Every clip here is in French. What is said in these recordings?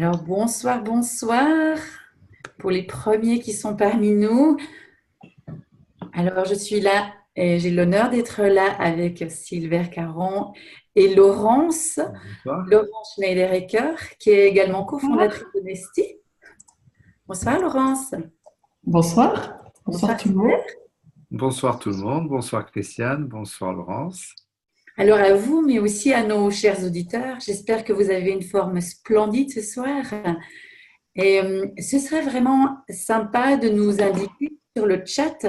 Alors bonsoir, bonsoir pour les premiers qui sont parmi nous. Alors je suis là et j'ai l'honneur d'être là avec Sylvain Caron et Laurence, Bonsoir. Laurence Schneider-Ecker, qui est également Bonsoir. cofondatrice de Nesti. Bonsoir Laurence. Bonsoir. Bonsoir Bonsoir tout le Sylvain. monde. Bonsoir tout le monde. Bonsoir Christiane. Bonsoir Laurence. Alors à vous, mais aussi à nos chers auditeurs, j'espère que vous avez une forme splendide ce soir. Et ce serait vraiment sympa de nous indiquer sur le chat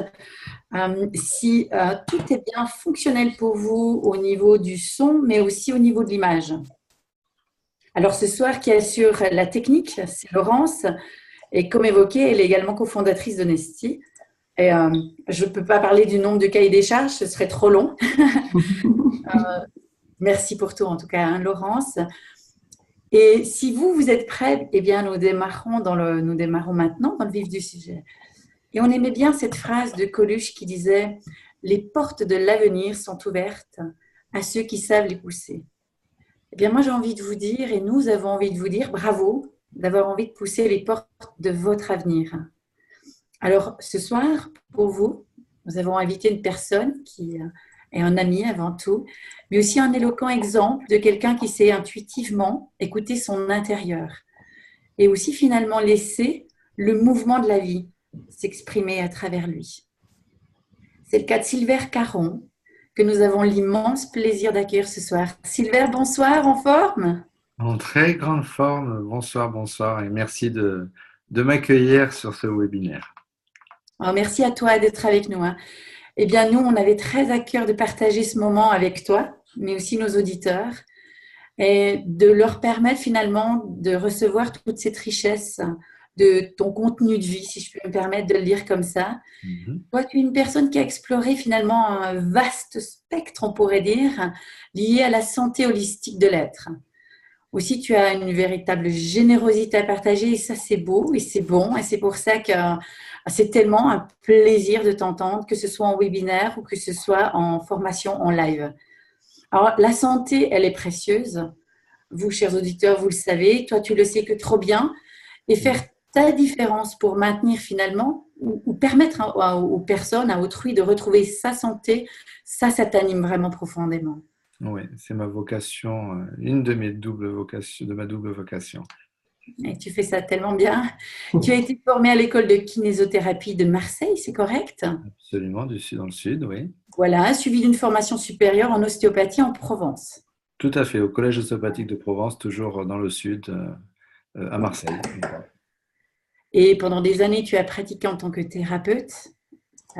si tout est bien fonctionnel pour vous au niveau du son, mais aussi au niveau de l'image. Alors ce soir, qui assure la technique, c'est Laurence. Et comme évoqué, elle est également cofondatrice de Nesti. Et je ne peux pas parler du nombre de cahiers des charges, ce serait trop long. Merci pour tout, en tout cas, hein, Laurence. Et si vous, vous êtes prêts, eh bien, nous démarrons maintenant dans le vif du sujet. Et on aimait bien cette phrase de Coluche qui disait « Les portes de l'avenir sont ouvertes à ceux qui savent les pousser ». Eh bien, moi, j'ai envie de vous dire, et nous avons envie de vous dire, bravo d'avoir envie de pousser les portes de votre avenir. Alors, ce soir, pour vous, nous avons invité une personne qui est un ami avant tout, mais aussi un éloquent exemple de quelqu'un qui sait intuitivement écouter son intérieur et aussi finalement laisser le mouvement de la vie s'exprimer à travers lui. C'est le cas de Sylvain Caron, que nous avons l'immense plaisir d'accueillir ce soir. Sylvain, bonsoir, en forme? En très grande forme. Bonsoir, bonsoir et merci de m'accueillir sur ce webinaire. Alors, merci à toi d'être avec nous. Hein. Eh bien, nous, on avait très à cœur de partager ce moment avec toi, mais aussi nos auditeurs, et de leur permettre finalement de recevoir toute cette richesse de ton contenu de vie, si je peux me permettre de le dire comme ça. Mhm. Toi, tu es une personne qui a exploré finalement un vaste spectre, on pourrait dire, lié à la santé holistique de l'être. Aussi, tu as une véritable générosité à partager et ça, c'est beau et c'est bon. Et c'est pour ça que c'est tellement un plaisir de t'entendre, que ce soit en webinaire ou que ce soit en formation en live. Alors, la santé, elle est précieuse. Vous, chers auditeurs, vous le savez. Toi, tu le sais que trop bien. Et faire ta différence pour maintenir finalement ou permettre aux personnes, à autrui de retrouver sa santé, ça t'anime vraiment profondément. Oui, c'est ma vocation, une de mes doubles vocations, de ma double vocation. Et tu fais ça tellement bien. Tu as été formé à l'école de kinésithérapie de Marseille, c'est correct? Absolument, du sud dans le sud, oui. Voilà, suivi d'une formation supérieure en ostéopathie en Provence. Tout à fait, au Collège ostéopathique de Provence, toujours dans le sud, à Marseille. Et pendant des années, tu as pratiqué en tant que thérapeute,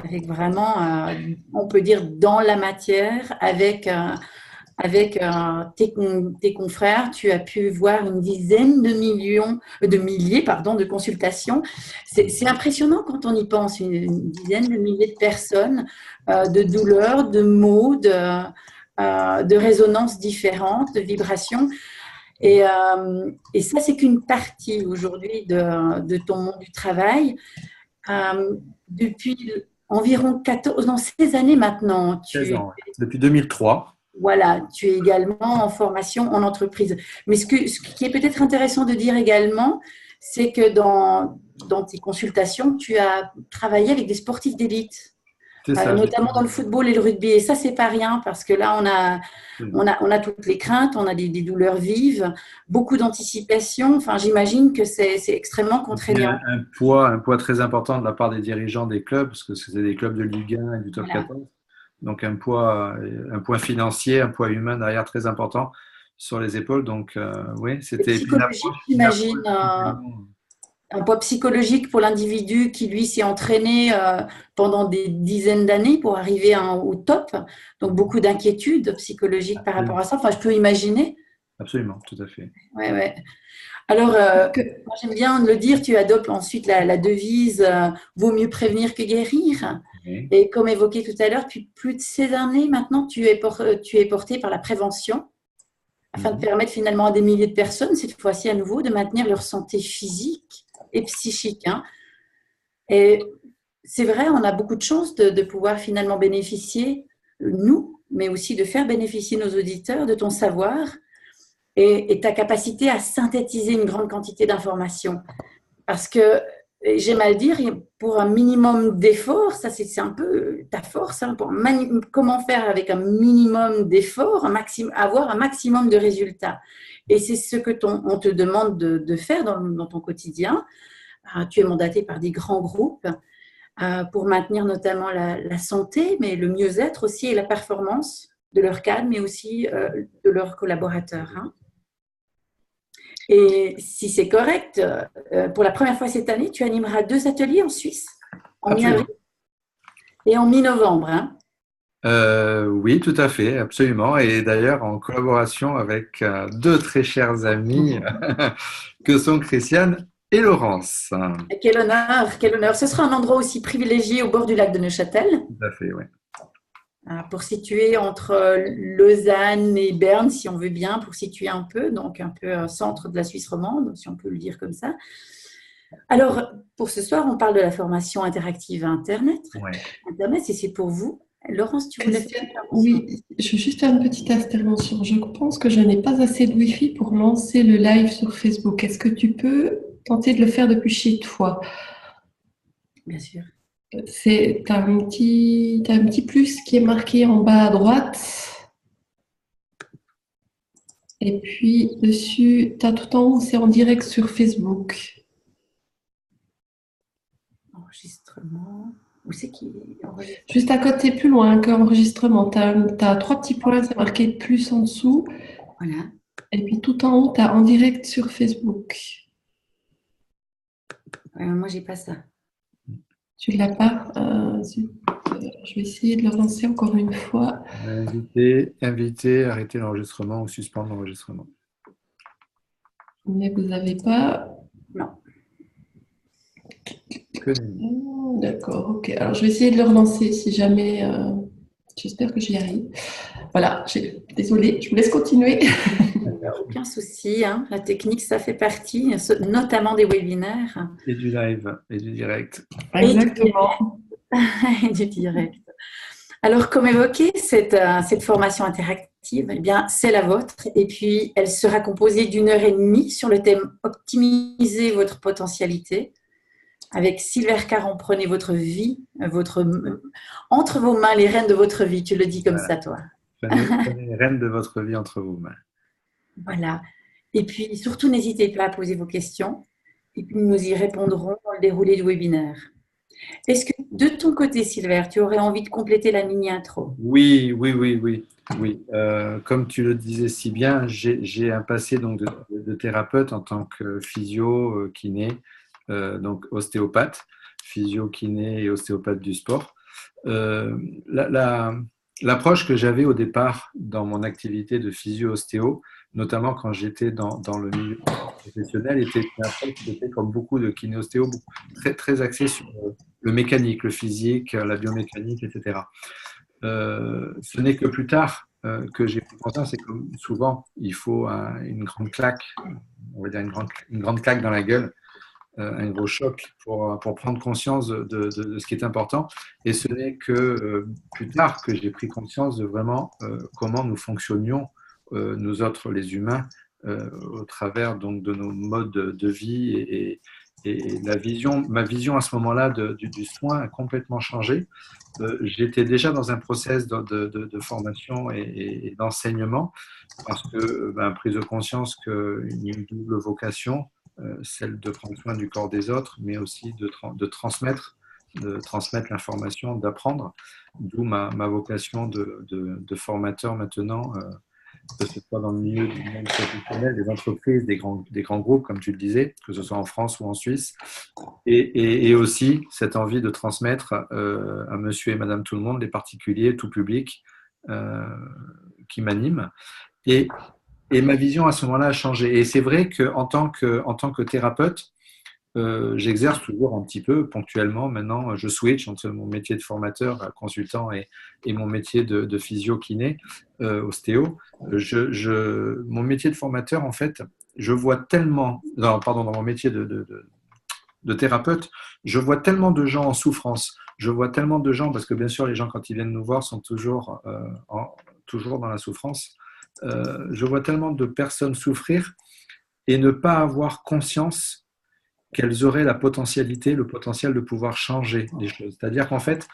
avec vraiment, on peut dire, dans la matière, avec tes confrères, tu as pu voir une dizaine de milliers, pardon, de consultations. C'est impressionnant quand on y pense, une dizaine de milliers de personnes, de douleurs, de maux, de résonances différentes, de vibrations. Et ça, c'est qu'une partie aujourd'hui de ton monde du travail. Depuis environ 14, non, 16 années maintenant, 16 ans, ouais. Depuis 2003. voilà, tu es également en formation en entreprise. Mais ce qui est peut-être intéressant de dire également, c'est que dans tes consultations, tu as travaillé avec des sportifs d'élite, C'est ça. notamment dans le football et le rugby. Et ça, c'est pas rien parce que là, on a toutes les craintes, on a des douleurs vives, beaucoup d'anticipation. Enfin, j'imagine que c'est extrêmement Et puis contraignant. un poids très important de la part des dirigeants des clubs, parce que c'était des clubs de Ligue 1 et du top Voilà. 14. Donc un poids financier, un poids humain derrière très important sur les épaules. Donc oui, Et c'était psychologique, une approche j'imagine, complètement. un poids psychologique pour l'individu qui, lui, s'est entraîné pendant des dizaines d'années pour arriver au top. Donc, beaucoup d'inquiétudes psychologiques par rapport Absolument, à ça. Enfin, je peux imaginer. absolument, tout à fait. Ouais, ouais. Alors, moi, j'aime bien le dire, tu adoptes ensuite la devise vaut mieux prévenir que guérir. Oui. Et comme évoqué tout à l'heure, depuis plus de ces années maintenant, tu es porté par la prévention afin de Mhm. permettre finalement à des milliers de personnes, cette fois-ci à nouveau, de maintenir leur santé physique et psychique. Hein. Et c'est vrai, on a beaucoup de chance de pouvoir finalement bénéficier, nous, mais aussi de faire bénéficier nos auditeurs de ton savoir. et ta capacité à synthétiser une grande quantité d'informations. Parce que, j'aime à le dire, pour un minimum d'effort, ça c'est un peu ta force, hein, comment faire avec un minimum d'effort, avoir un maximum de résultats. Et c'est ce que on te demande de faire dans ton quotidien. Tu es mandaté par des grands groupes pour maintenir notamment la santé, mais le mieux-être aussi et la performance de leur cadre, mais aussi de leurs collaborateurs. Hein. Et si c'est correct, pour la première fois cette année, tu animeras 2 ateliers en Suisse, en mi-avril et en mi-novembre. Hein. Oui, tout à fait, absolument. Et d'ailleurs, en collaboration avec 2 très chers amis que sont Christiane et Laurence. Et quel honneur, quel honneur. Ce sera un endroit aussi privilégié au bord du lac de Neuchâtel. Tout à fait, oui. Pour situer entre Lausanne et Berne, si on veut bien, pour situer un peu, donc un peu centre de la Suisse romande, si on peut le dire comme ça. Alors, pour ce soir, on parle de la formation interactive à Internet. Ouais. Internet, et c'est pour vous. Laurence, tu voulais faire Oui, je veux juste faire une petite intervention. Je pense que je n'ai pas assez de Wi-Fi pour lancer le live sur Facebook. Est-ce que tu peux tenter de le faire depuis chez toi? Bien sûr. T'as un petit plus qui est marqué en bas à droite. Et puis dessus, tu as tout en haut, c'est en direct sur Facebook. Enregistrement. Où c'est qui enregistre? Juste à côté, plus loin qu'enregistrement. Tu as 3 petits points, c'est marqué plus en dessous. Voilà. Et puis tout en haut, tu as en direct sur Facebook. Moi, j'ai pas ça. Tu ne l'as pas? Je vais essayer de le relancer encore une fois. Inviter, arrêter l'enregistrement ou suspendre l'enregistrement. Mais vous n'avez pas? Non. D'accord, ok. Alors je vais essayer de le relancer si jamais. J'espère que j'y arrive. Voilà, désolée, je vous laisse continuer. Aucun souci. Hein. La technique, ça fait partie, notamment des webinaires. Et du live, et du direct. Exactement. Et du direct. Alors, comme évoqué, cette formation interactive, eh bien, c'est la vôtre. Et puis, elle sera composée d'1 heure et demie sur le thème Optimiser votre potentialité. Avec Sylvère Caron, prenez votre vie, entre vos mains les rênes de votre vie. Tu le dis comme ça, toi. Prenez les rênes de votre vie entre vos mains. Voilà. Et puis, surtout, n'hésitez pas à poser vos questions. Et puis, nous y répondrons dans le déroulé du webinaire. Est-ce que, de ton côté, Sylvère, tu aurais envie de compléter la mini-intro? Oui. Comme tu le disais si bien, j'ai un passé donc, de thérapeute en tant que physio, kiné, donc ostéopathe, physio, kiné et ostéopathe du sport. L'approche que j'avais au départ dans mon activité de physio-ostéo, notamment quand j'étais dans le milieu professionnel, était une approche qui était comme beaucoup de kiné-ostéo, très, très axée sur le mécanique, le physique, la biomécanique, etc. Ce n'est que plus tard que j'ai pris conscience, c'est que souvent, il faut une grande claque, on va dire une grande claque dans la gueule, un gros choc pour prendre conscience de ce qui est important. Et ce n'est que plus tard que j'ai pris conscience de vraiment comment nous fonctionnions, nous autres les humains, au travers donc, de nos modes de vie et ma vision à ce moment-là du soin a complètement changé. J'étais déjà dans un process de formation et d'enseignement parce que prise de conscience qu'une double vocation, celle de prendre soin du corps des autres, mais aussi de transmettre l'information, d'apprendre, d'où ma vocation de formateur maintenant, que ce soit dans le milieu du monde professionnel, des entreprises, des grands groupes, comme tu le disais, que ce soit en France ou en Suisse, et aussi cette envie de transmettre à monsieur et madame tout le monde, les particuliers, tout public, qui m'anime. Et ma vision à ce moment-là a changé. Et c'est vrai qu'en tant que thérapeute, j'exerce toujours un petit peu ponctuellement. Maintenant, je switch entre mon métier de formateur, consultant et mon métier de physio-kiné, ostéo. Mon métier de formateur, en fait, je vois tellement, dans mon métier de thérapeute, je vois tellement de gens en souffrance. Je vois tellement de gens, parce que bien sûr, les gens, quand ils viennent nous voir, sont toujours dans la souffrance. je vois tellement de personnes souffrir et ne pas avoir conscience qu'elles auraient la potentialité, le potentiel de pouvoir changer les choses. C'est-à-dire qu'en fait,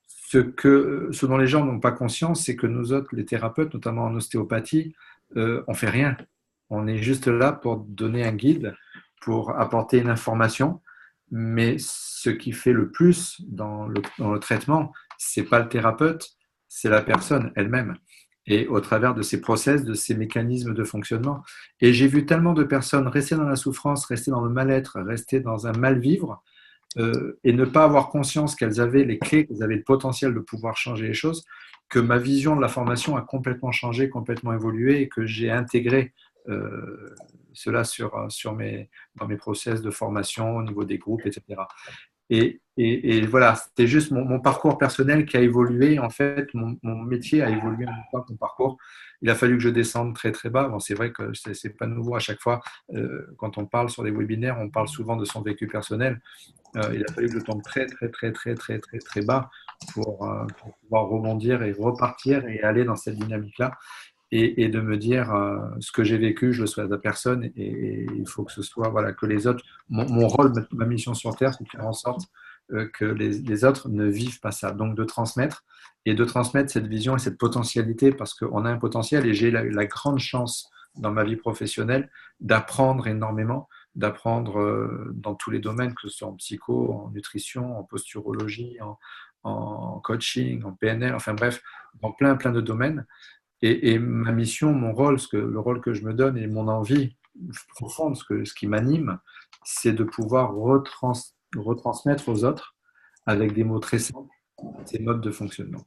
ce dont les gens n'ont pas conscience, c'est que nous autres, les thérapeutes, notamment en ostéopathie, on fait rien. On est juste là pour donner un guide, pour apporter une information, mais ce qui fait le plus dans le traitement, c'est pas le thérapeute, c'est la personne elle-même. Et au travers de ces process, de ces mécanismes de fonctionnement. Et j'ai vu tellement de personnes rester dans la souffrance, rester dans le mal-être, rester dans un mal-vivre, et ne pas avoir conscience qu'elles avaient les clés, qu'elles avaient le potentiel de pouvoir changer les choses, que ma vision de la formation a complètement changé, complètement évolué, et que j'ai intégré cela dans mes process de formation au niveau des groupes, etc. Et voilà, c'était juste mon parcours personnel qui a évolué. En fait, mon métier a évolué en même temps que mon parcours. Il a fallu que je descende très très bas. Bon, c'est vrai que c'est pas nouveau à chaque fois. Quand on parle sur des webinaires, on parle souvent de son vécu personnel. Il a fallu que je tombe très très très très très très très bas pour pouvoir rebondir et repartir et aller dans cette dynamique-là. Et de me dire ce que j'ai vécu, je le souhaite à personne, et il faut que ce soit voilà, que les autres, mon rôle, ma mission sur Terre, c'est de faire en sorte que les autres ne vivent pas ça. Donc de transmettre cette vision et cette potentialité, parce qu'on a un potentiel, et j'ai la grande chance dans ma vie professionnelle d'apprendre énormément, d'apprendre dans tous les domaines, que ce soit en psycho, en nutrition, en posturologie, en coaching, en PNL, enfin bref, dans plein de domaines. Et ma mission, mon rôle, le rôle que je me donne et mon envie profonde, ce qui m'anime, c'est de pouvoir retransmettre aux autres, avec des mots très simples, ces modes de fonctionnement.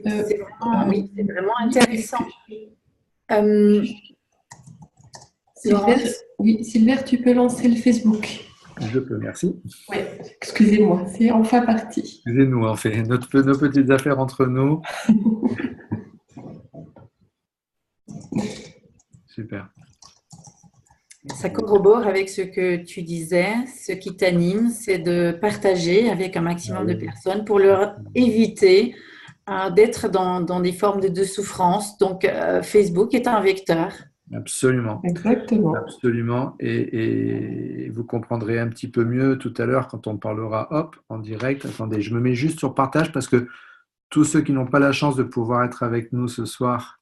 C'est vraiment intéressant. Sylvère, tu peux lancer le Facebook. Je peux, merci. Oui, excusez-moi, c'est enfin parti. Excusez-nous, on fait nos petites affaires entre nous. Super. Ça corrobore avec ce que tu disais. Ce qui t'anime, c'est de partager avec un maximum de personnes pour leur éviter d'être dans des formes de souffrance. Donc, Facebook est un vecteur. Absolument. Exactement. Absolument. Et vous comprendrez un petit peu mieux tout à l'heure quand on parlera en direct. Attendez, je me mets juste sur partage parce que tous ceux qui n'ont pas la chance de pouvoir être avec nous ce soir,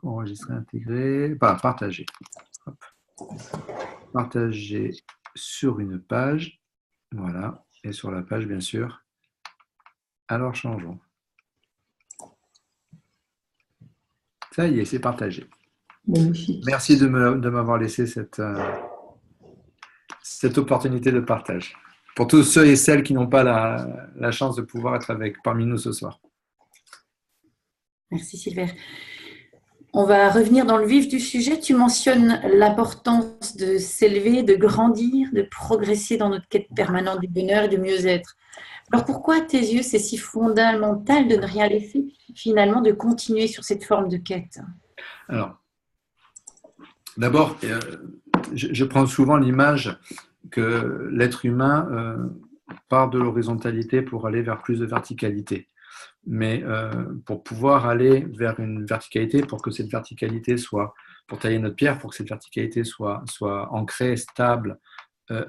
enregistrer, intégrer, partager. Hop. Partager sur une page. Voilà. Et sur la page, bien sûr. Alors, changeons. Ça y est, c'est partagé. Magnifique. Merci de m'avoir laissé cette opportunité de partage. Pour tous ceux et celles qui n'ont pas la chance de pouvoir être parmi nous ce soir. Merci Sylvère. On va revenir dans le vif du sujet. Tu mentionnes l'importance de s'élever, de grandir, de progresser dans notre quête permanente du bonheur et du mieux-être. Alors pourquoi, à tes yeux, c'est si fondamental de ne rien laisser, finalement, de continuer sur cette forme de quête? Alors, d'abord, je prends souvent l'image que l'être humain part de l'horizontalité pour aller vers plus de verticalité. Mais pour pouvoir aller vers une verticalité, pour que cette verticalité soit, pour tailler notre pierre, pour que cette verticalité soit ancrée, stable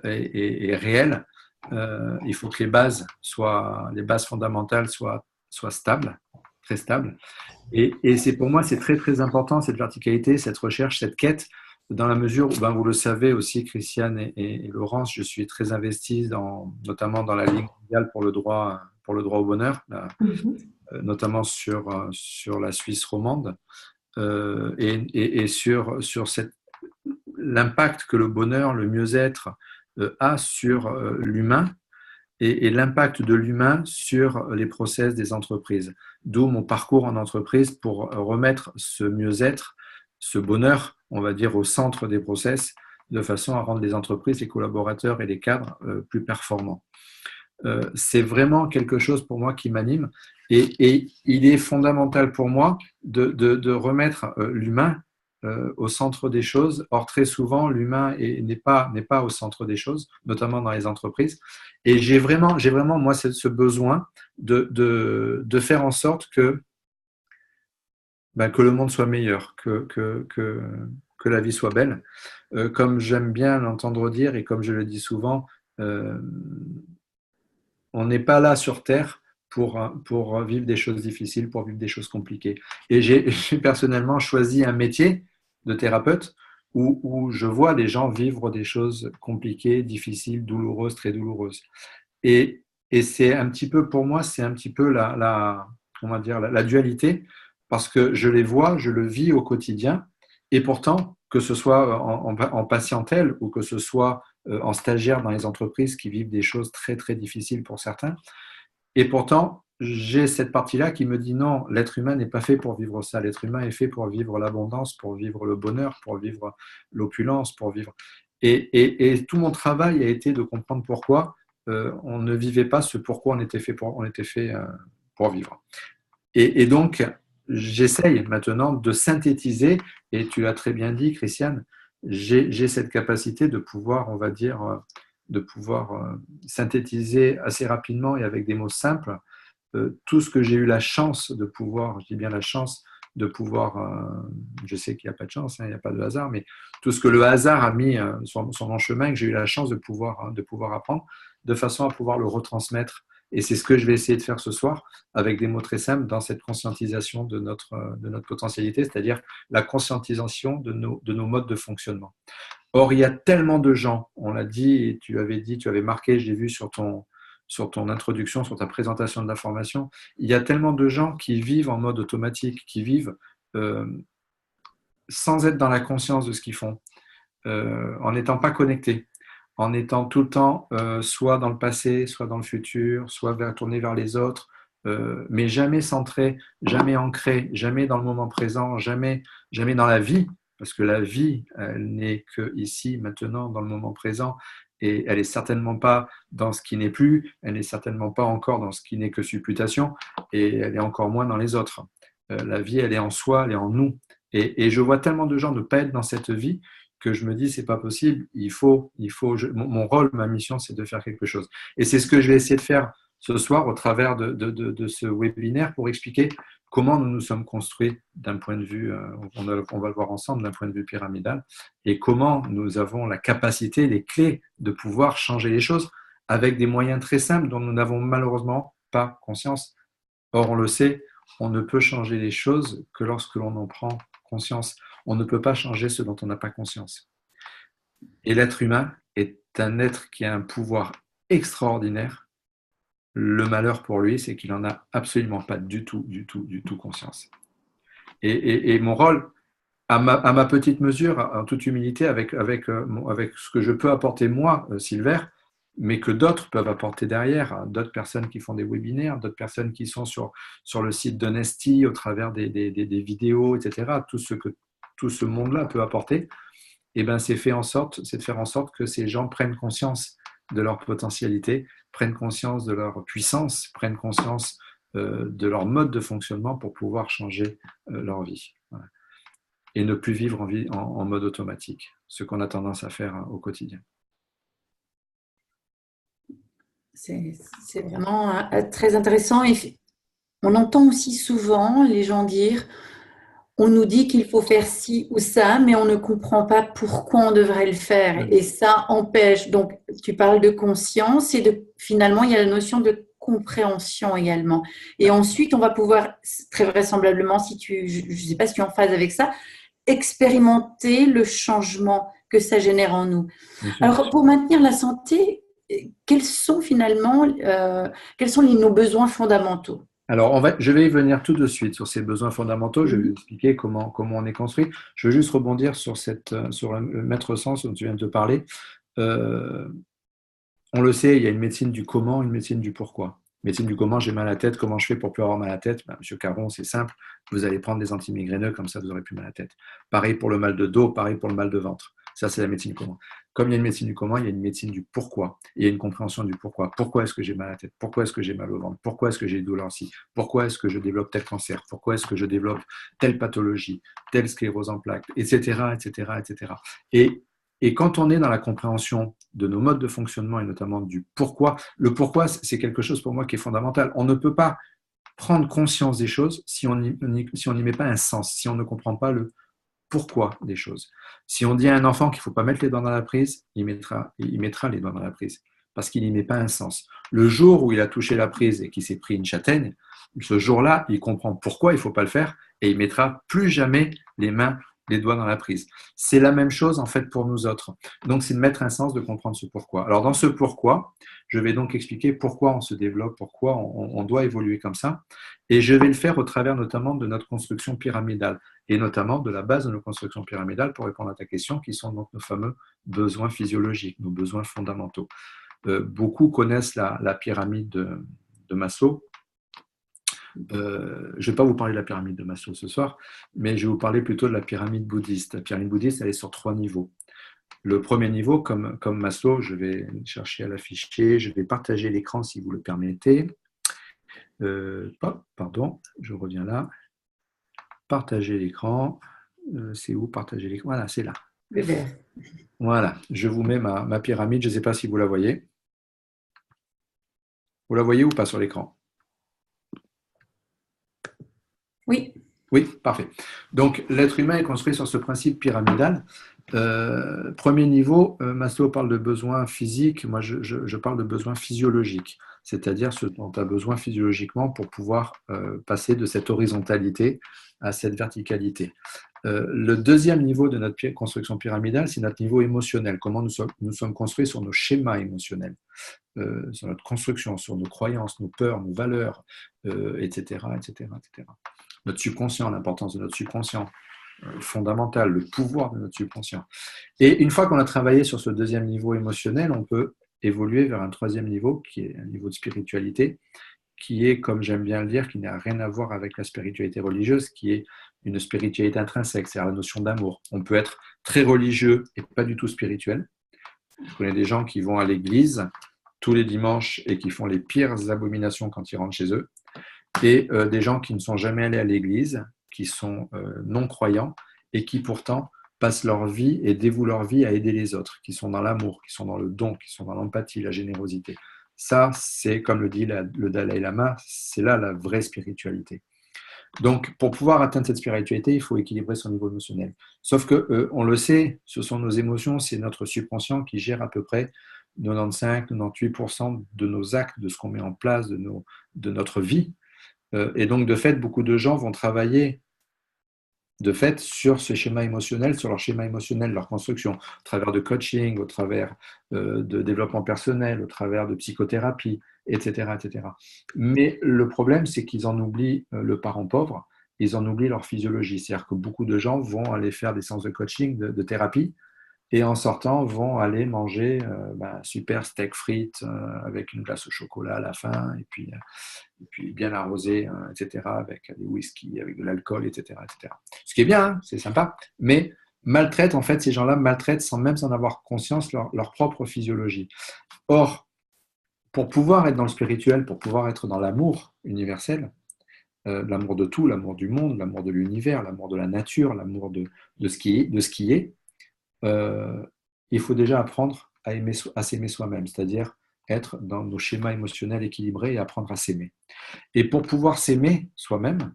et réelle, il faut que les bases fondamentales soient stables, très stables. Et c'est pour moi, c'est très très important cette verticalité, cette recherche, cette quête, dans la mesure où, vous le savez aussi, Christiane et Laurence, je suis très investi notamment dans la Ligue mondiale pour le droit au bonheur, notamment sur la Suisse romande, et sur l'impact que le bonheur, le mieux-être a sur l'humain et l'impact de l'humain sur les process des entreprises. D'où mon parcours en entreprise pour remettre ce mieux-être, ce bonheur, on va dire, au centre des process, de façon à rendre les entreprises, les collaborateurs et les cadres plus performants. C'est vraiment quelque chose pour moi qui m'anime, et il est fondamental pour moi de remettre l'humain au centre des choses. Or, très souvent, l'humain n'est pas au centre des choses, notamment dans les entreprises. Et j'ai vraiment, moi, ce besoin de faire en sorte que le monde soit meilleur, que la vie soit belle. Comme j'aime bien l'entendre dire et comme je le dis souvent, euh, on n'est pas là sur Terre pour vivre des choses difficiles, pour vivre des choses compliquées. Et j'ai personnellement choisi un métier de thérapeute où je vois les gens vivre des choses compliquées, difficiles, douloureuses, très douloureuses. Et c'est un petit peu, pour moi, c'est un petit peu on va dire, la dualité, parce que je les vois, je le vis au quotidien, et pourtant, que ce soit en patientèle ou que ce soit en stagiaire dans les entreprises qui vivent des choses très, très difficiles pour certains, et pourtant, j'ai cette partie-là qui me dit non, l'être humain n'est pas fait pour vivre ça. L'être humain est fait pour vivre l'abondance, pour vivre le bonheur, pour vivre l'opulence, pour vivre. Et tout mon travail a été de comprendre pourquoi on ne vivait pas ce pourquoi on était fait pour vivre. Et donc, j'essaye maintenant de synthétiser, et tu l'as très bien dit, Christiane, j'ai cette capacité de pouvoir, on va dire, de pouvoir synthétiser assez rapidement et avec des mots simples tout ce que j'ai eu la chance de pouvoir, je dis bien la chance de pouvoir, je sais qu'il n'y a pas de chance, hein, il n'y a pas de hasard, mais tout ce que le hasard a mis sur mon chemin, que j'ai eu la chance de pouvoir apprendre, de façon à pouvoir le retransmettre. Et c'est ce que je vais essayer de faire ce soir avec des mots très simples dans cette conscientisation de notre potentialité, c'est-à-dire la conscientisation de nos modes de fonctionnement. Or, il y a tellement de gens, on l'a dit, et tu avais marqué, j'ai vu sur ton introduction, sur ta présentation de la formation, il y a tellement de gens qui vivent en mode automatique, qui vivent sans être dans la conscience de ce qu'ils font, en n'étant pas connectés, en étant tout le temps soit dans le passé, soit dans le futur, soit tourné vers les autres, mais jamais centré, jamais ancré, jamais dans le moment présent, jamais dans la vie, parce que la vie, elle n'est que ici, maintenant, dans le moment présent, et elle n'est certainement pas dans ce qui n'est plus, elle n'est certainement pas encore dans ce qui n'est que supputation, et elle est encore moins dans les autres. La vie, elle est en soi, elle est en nous. Et je vois tellement de gens ne pas être dans cette vie que je me dis, c'est pas possible, mon rôle, ma mission, c'est de faire quelque chose. Et c'est ce que je vais essayer de faire ce soir au travers de ce webinaire pour expliquer comment nous nous sommes construits d'un point de vue, on va le voir ensemble, d'un point de vue pyramidal, et comment nous avons la capacité, les clés de pouvoir changer les choses avec des moyens très simples dont nous n'avons malheureusement pas conscience. Or, on le sait, on ne peut changer les choses que lorsque l'on en prend conscience. On ne peut pas changer ce dont on n'a pas conscience. Et l'être humain est un être qui a un pouvoir extraordinaire. Le malheur pour lui, c'est qu'il n'en a absolument pas du tout conscience. Et mon rôle, à ma petite mesure, en toute humilité, avec ce que je peux apporter moi, Silver, mais que d'autres peuvent apporter derrière, d'autres personnes qui font des webinaires, d'autres personnes qui sont sur le site d'Honesty au travers des vidéos, etc. Tout ce monde-là peut apporter, et ben c'est de faire en sorte que ces gens prennent conscience de leur potentialité, prennent conscience de leur puissance, prennent conscience de leur mode de fonctionnement pour pouvoir changer leur vie. Voilà. Et ne plus vivre en mode automatique, ce qu'on a tendance à faire au quotidien. C'est vraiment très intéressant. Et on entend aussi souvent les gens dire, on nous dit qu'il faut faire ci ou ça, mais on ne comprend pas pourquoi on devrait le faire. Et ça empêche. Donc, tu parles de conscience et finalement, il y a la notion de compréhension également. Et ensuite, on va pouvoir, très vraisemblablement, je ne sais pas si tu es en phase avec ça, expérimenter le changement que ça génère en nous. Alors, pour maintenir la santé, quels sont nos besoins fondamentaux? Alors, je vais y venir tout de suite sur ces besoins fondamentaux. Je vais vous expliquer comment on est construit. Je veux juste rebondir sur le maître sens dont tu viens de te parler. On le sait, il y a une médecine du comment, une médecine du pourquoi. Médecine du comment, j'ai mal à la tête, comment je fais pour plus avoir mal à la tête? Monsieur Caron, c'est simple, vous allez prendre des antimigraineux, comme ça vous n'aurez plus mal à la tête. Pareil pour le mal de dos, pareil pour le mal de ventre. Ça, c'est la médecine du comment. Comme il y a une médecine du comment, il y a une médecine du pourquoi. Il y a une compréhension du pourquoi. Pourquoi est-ce que j'ai mal à la tête? Pourquoi est-ce que j'ai mal au ventre? Pourquoi est-ce que j'ai des douleurs ici? Pourquoi est-ce que je développe tel cancer? Pourquoi est-ce que je développe telle pathologie, telle sclérose en plaques, etc., etc., etc. Et quand on est dans la compréhension de nos modes de fonctionnement et notamment du pourquoi, le pourquoi, c'est quelque chose pour moi qui est fondamental. On ne peut pas prendre conscience des choses si on n'y met pas un sens, si on ne comprend pas le pourquoi des choses. Si on dit à un enfant qu'il ne faut pas mettre les doigts dans la prise, il mettra les doigts dans la prise parce qu'il n'y met pas un sens. Le jour où il a touché la prise et qu'il s'est pris une châtaigne, ce jour-là, il comprend pourquoi il ne faut pas le faire et il ne mettra plus jamais les doigts dans la prise. C'est la même chose en fait pour nous autres. Donc c'est de mettre un sens, de comprendre ce pourquoi. Alors dans ce pourquoi, je vais donc expliquer pourquoi on se développe, pourquoi on doit évoluer comme ça. Et je vais le faire au travers notamment de notre construction pyramidale et notamment de la base de nos constructions pyramidales pour répondre à ta question, qui sont donc nos fameux besoins physiologiques, nos besoins fondamentaux. Beaucoup connaissent la pyramide de Maslow. Je ne vais pas vous parler de la pyramide de Maslow ce soir, mais je vais vous parler plutôt de la pyramide bouddhiste. La pyramide bouddhiste, elle est sur 3 niveaux. Le premier niveau, comme Maslow, je vais chercher à l'afficher, je vais partager l'écran si vous le permettez. Pardon, je reviens là. Partager l'écran. C'est où partager l'écran? Voilà, c'est là. Le vert. Voilà, je vous mets ma pyramide, je ne sais pas si vous la voyez. Vous la voyez ou pas sur l'écran? Oui. Oui, parfait. Donc, l'être humain est construit sur ce principe pyramidal. Premier niveau, Maslow parle de besoins physiques, moi je parle de besoins physiologiques, c'est-à-dire ce dont tu as besoin physiologiquement pour pouvoir passer de cette horizontalité à cette verticalité. Le deuxième niveau de notre construction pyramidale, c'est notre niveau émotionnel, comment nous sommes construits sur nos schémas émotionnels, sur notre construction, sur nos croyances, nos peurs, nos valeurs, etc., etc., etc. Notre subconscient, l'importance de notre subconscient, fondamental, le pouvoir de notre subconscient. Et une fois qu'on a travaillé sur ce deuxième niveau émotionnel, on peut évoluer vers un troisième niveau, qui est un niveau de spiritualité, qui est, comme j'aime bien le dire, qui n'a rien à voir avec la spiritualité religieuse, qui est une spiritualité intrinsèque, c'est-à-dire la notion d'amour. On peut être très religieux et pas du tout spirituel. Je connais des gens qui vont à l'église tous les dimanches et qui font les pires abominations quand ils rentrent chez eux, et des gens qui ne sont jamais allés à l'église, qui sont non-croyants et qui pourtant passent leur vie et dévouent leur vie à aider les autres, qui sont dans l'amour, qui sont dans le don, qui sont dans l'empathie, la générosité. Ça, c'est, comme le dit le Dalai Lama, c'est là la vraie spiritualité. Donc, pour pouvoir atteindre cette spiritualité, il faut équilibrer son niveau émotionnel. Sauf que, on le sait, ce sont nos émotions, c'est notre subconscient qui gère à peu près 95-98% de nos actes, de ce qu'on met en place, de notre vie. Et donc, de fait, beaucoup de gens vont travailler de fait sur ce schéma émotionnel, sur leur schéma émotionnel, leur construction, au travers de coaching, au travers de développement personnel, au travers de psychothérapie, etc., etc. Mais le problème, c'est qu'ils en oublient le parent pauvre, ils en oublient leur physiologie. C'est-à-dire que beaucoup de gens vont aller faire des séances de coaching, de thérapie, et en sortant, vont aller manger super steak frites avec une glace au chocolat à la fin, et puis bien arrosé, etc., avec des whisky, avec de l'alcool, etc., etc. Ce qui est bien, hein, c'est sympa, mais maltraitent, en fait, ces gens-là maltraitent sans même en avoir conscience leur propre physiologie. Or, pour pouvoir être dans le spirituel, pour pouvoir être dans l'amour universel, l'amour de tout, l'amour du monde, l'amour de l'univers, l'amour de la nature, l'amour de ce qui est, il faut déjà apprendre à s'aimer soi-même, c'est-à-dire être dans nos schémas émotionnels équilibrés et apprendre à s'aimer. Et pour pouvoir s'aimer soi-même,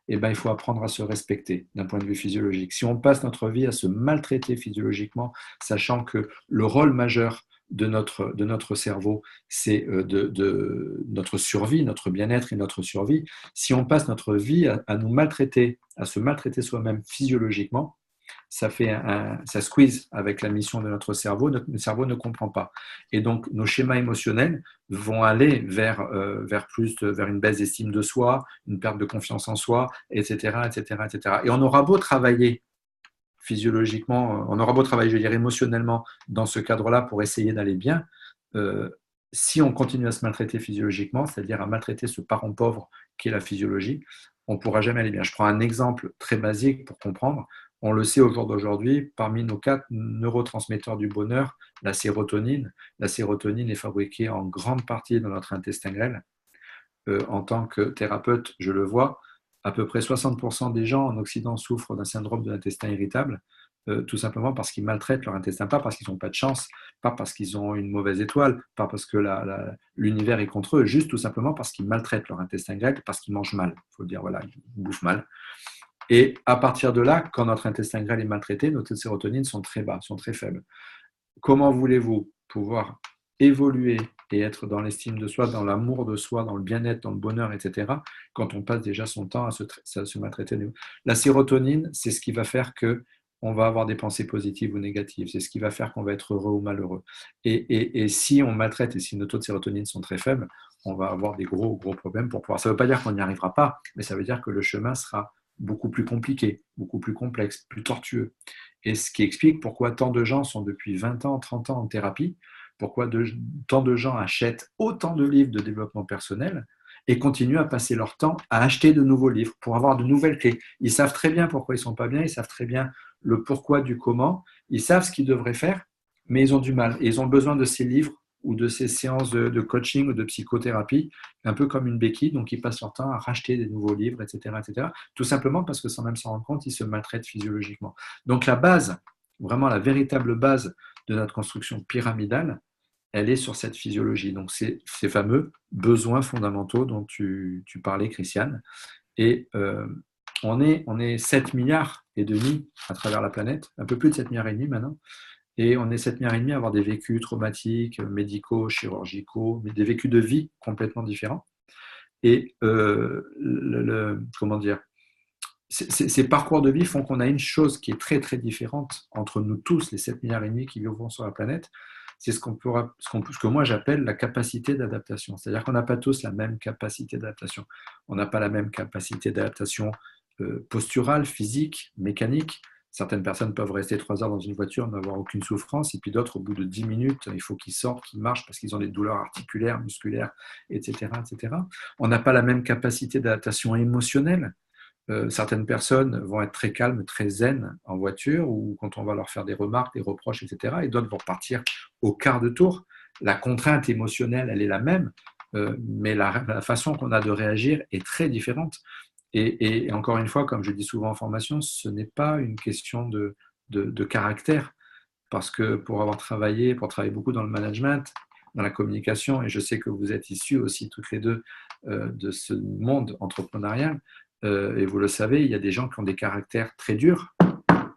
il faut apprendre à se respecter d'un point de vue physiologique. Si on passe notre vie à se maltraiter physiologiquement, sachant que le rôle majeur de notre cerveau, c'est de notre survie, notre bien-être et notre survie, si on passe notre vie à nous maltraiter, à se maltraiter soi-même physiologiquement, ça squeeze avec la mission de notre cerveau ne comprend pas. Et donc, nos schémas émotionnels vont aller vers une baisse d'estime de soi, une perte de confiance en soi, etc., etc., etc. Et on aura beau travailler physiologiquement, on aura beau travailler, je veux dire, émotionnellement dans ce cadre-là pour essayer d'aller bien, si on continue à se maltraiter physiologiquement, c'est-à-dire à maltraiter ce parent pauvre qui est la physiologie, on ne pourra jamais aller bien. Je prends un exemple très basique pour comprendre. On le sait au jour d'aujourd'hui, parmi nos 4 neurotransmetteurs du bonheur, la sérotonine est fabriquée en grande partie dans notre intestin grêle. En tant que thérapeute, je le vois, à peu près 60% des gens en Occident souffrent d'un syndrome de l'intestin irritable, tout simplement parce qu'ils maltraitent leur intestin, pas parce qu'ils n'ont pas de chance, pas parce qu'ils ont une mauvaise étoile, pas parce que l'univers est contre eux, juste tout simplement parce qu'ils maltraitent leur intestin grêle, parce qu'ils mangent mal. Il faut dire, voilà, ils bouffent mal. Et à partir de là, quand notre intestin grêle est maltraité, nos taux de sérotonine sont très bas, sont très faibles. Comment voulez-vous pouvoir évoluer et être dans l'estime de soi, dans l'amour de soi, dans le bien-être, dans le bonheur, etc., quand on passe déjà son temps à se maltraiter? La sérotonine, c'est ce qui va faire qu'on va avoir des pensées positives ou négatives. C'est ce qui va faire qu'on va être heureux ou malheureux. Et si on maltraite et si nos taux de sérotonine sont très faibles, on va avoir des gros problèmes pour pouvoir. Ça ne veut pas dire qu'on n'y arrivera pas, mais ça veut dire que le chemin sera beaucoup plus compliqué, beaucoup plus complexe, plus tortueux. Et ce qui explique pourquoi tant de gens sont depuis 20 ans, 30 ans en thérapie, pourquoi tant de gens achètent autant de livres de développement personnel et continuent à passer leur temps à acheter de nouveaux livres pour avoir de nouvelles clés. Ils savent très bien pourquoi ils ne sont pas bien, ils savent très bien le pourquoi du comment, ils savent ce qu'ils devraient faire, mais ils ont du mal. Et ils ont besoin de ces livres ou de ces séances de coaching ou de psychothérapie, un peu comme une béquille, donc ils passent leur temps à racheter des nouveaux livres, etc., etc., tout simplement parce que sans même s'en rendre compte, ils se maltraitent physiologiquement. Donc la base, vraiment la véritable base de notre construction pyramidale, elle est sur cette physiologie. Donc ces fameux besoins fondamentaux dont tu parlais, Christiane. Et on est 7 milliards et demi à travers la planète, un peu plus de 7 milliards et demi maintenant. Et on est 7 milliards et demi à avoir des vécus traumatiques, médicaux, chirurgicaux, mais des vécus de vie complètement différents. Et comment dire, ces parcours de vie font qu'on a une chose qui est très très différente entre nous tous, les 7 milliards et demi qui vivent sur la planète. C'est ce que moi j'appelle la capacité d'adaptation. C'est-à-dire qu'on n'a pas tous la même capacité d'adaptation. On n'a pas la même capacité d'adaptation posturale, physique, mécanique. Certaines personnes peuvent rester 3 heures dans une voiture, n'avoir aucune souffrance, et puis d'autres, au bout de 10 minutes, il faut qu'ils sortent, qu'ils marchent parce qu'ils ont des douleurs articulaires, musculaires, etc., etc. On n'a pas la même capacité d'adaptation émotionnelle. Certaines personnes vont être très calmes, très zen en voiture, ou quand on va leur faire des remarques, des reproches, etc., et d'autres vont partir au quart de tour. La contrainte émotionnelle, elle est la même, mais la façon qu'on a de réagir est très différente. Et encore une fois, comme je dis souvent en formation, ce n'est pas une question de caractère, parce que pour travailler beaucoup dans le management, dans la communication, et je sais que vous êtes issus aussi toutes les deux de ce monde entrepreneurial, et vous le savez, il y a des gens qui ont des caractères très durs,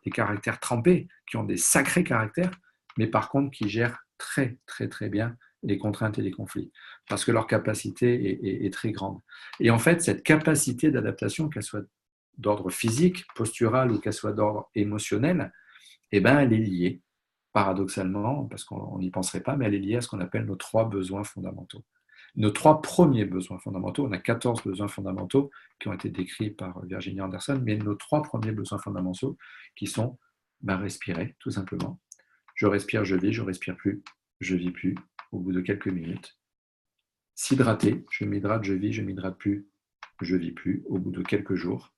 des caractères trempés, qui ont des sacrés caractères, mais par contre qui gèrent très très très bien les contraintes et les conflits, parce que leur capacité est très grande. Et en fait, cette capacité d'adaptation, qu'elle soit d'ordre physique, postural, ou qu'elle soit d'ordre émotionnel, eh ben, elle est liée, paradoxalement, parce qu'on n'y penserait pas, mais elle est liée à ce qu'on appelle nos 3 besoins fondamentaux. Nos 3 premiers besoins fondamentaux, on a 14 besoins fondamentaux qui ont été décrits par Virginia Anderson, mais nos 3 premiers besoins fondamentaux qui sont respirer, tout simplement. Je respire, je vis, je respire plus, je vis plus, au bout de quelques minutes. S'hydrater, je m'hydrate, je vis, je m'hydrate plus, je vis plus, au bout de quelques jours.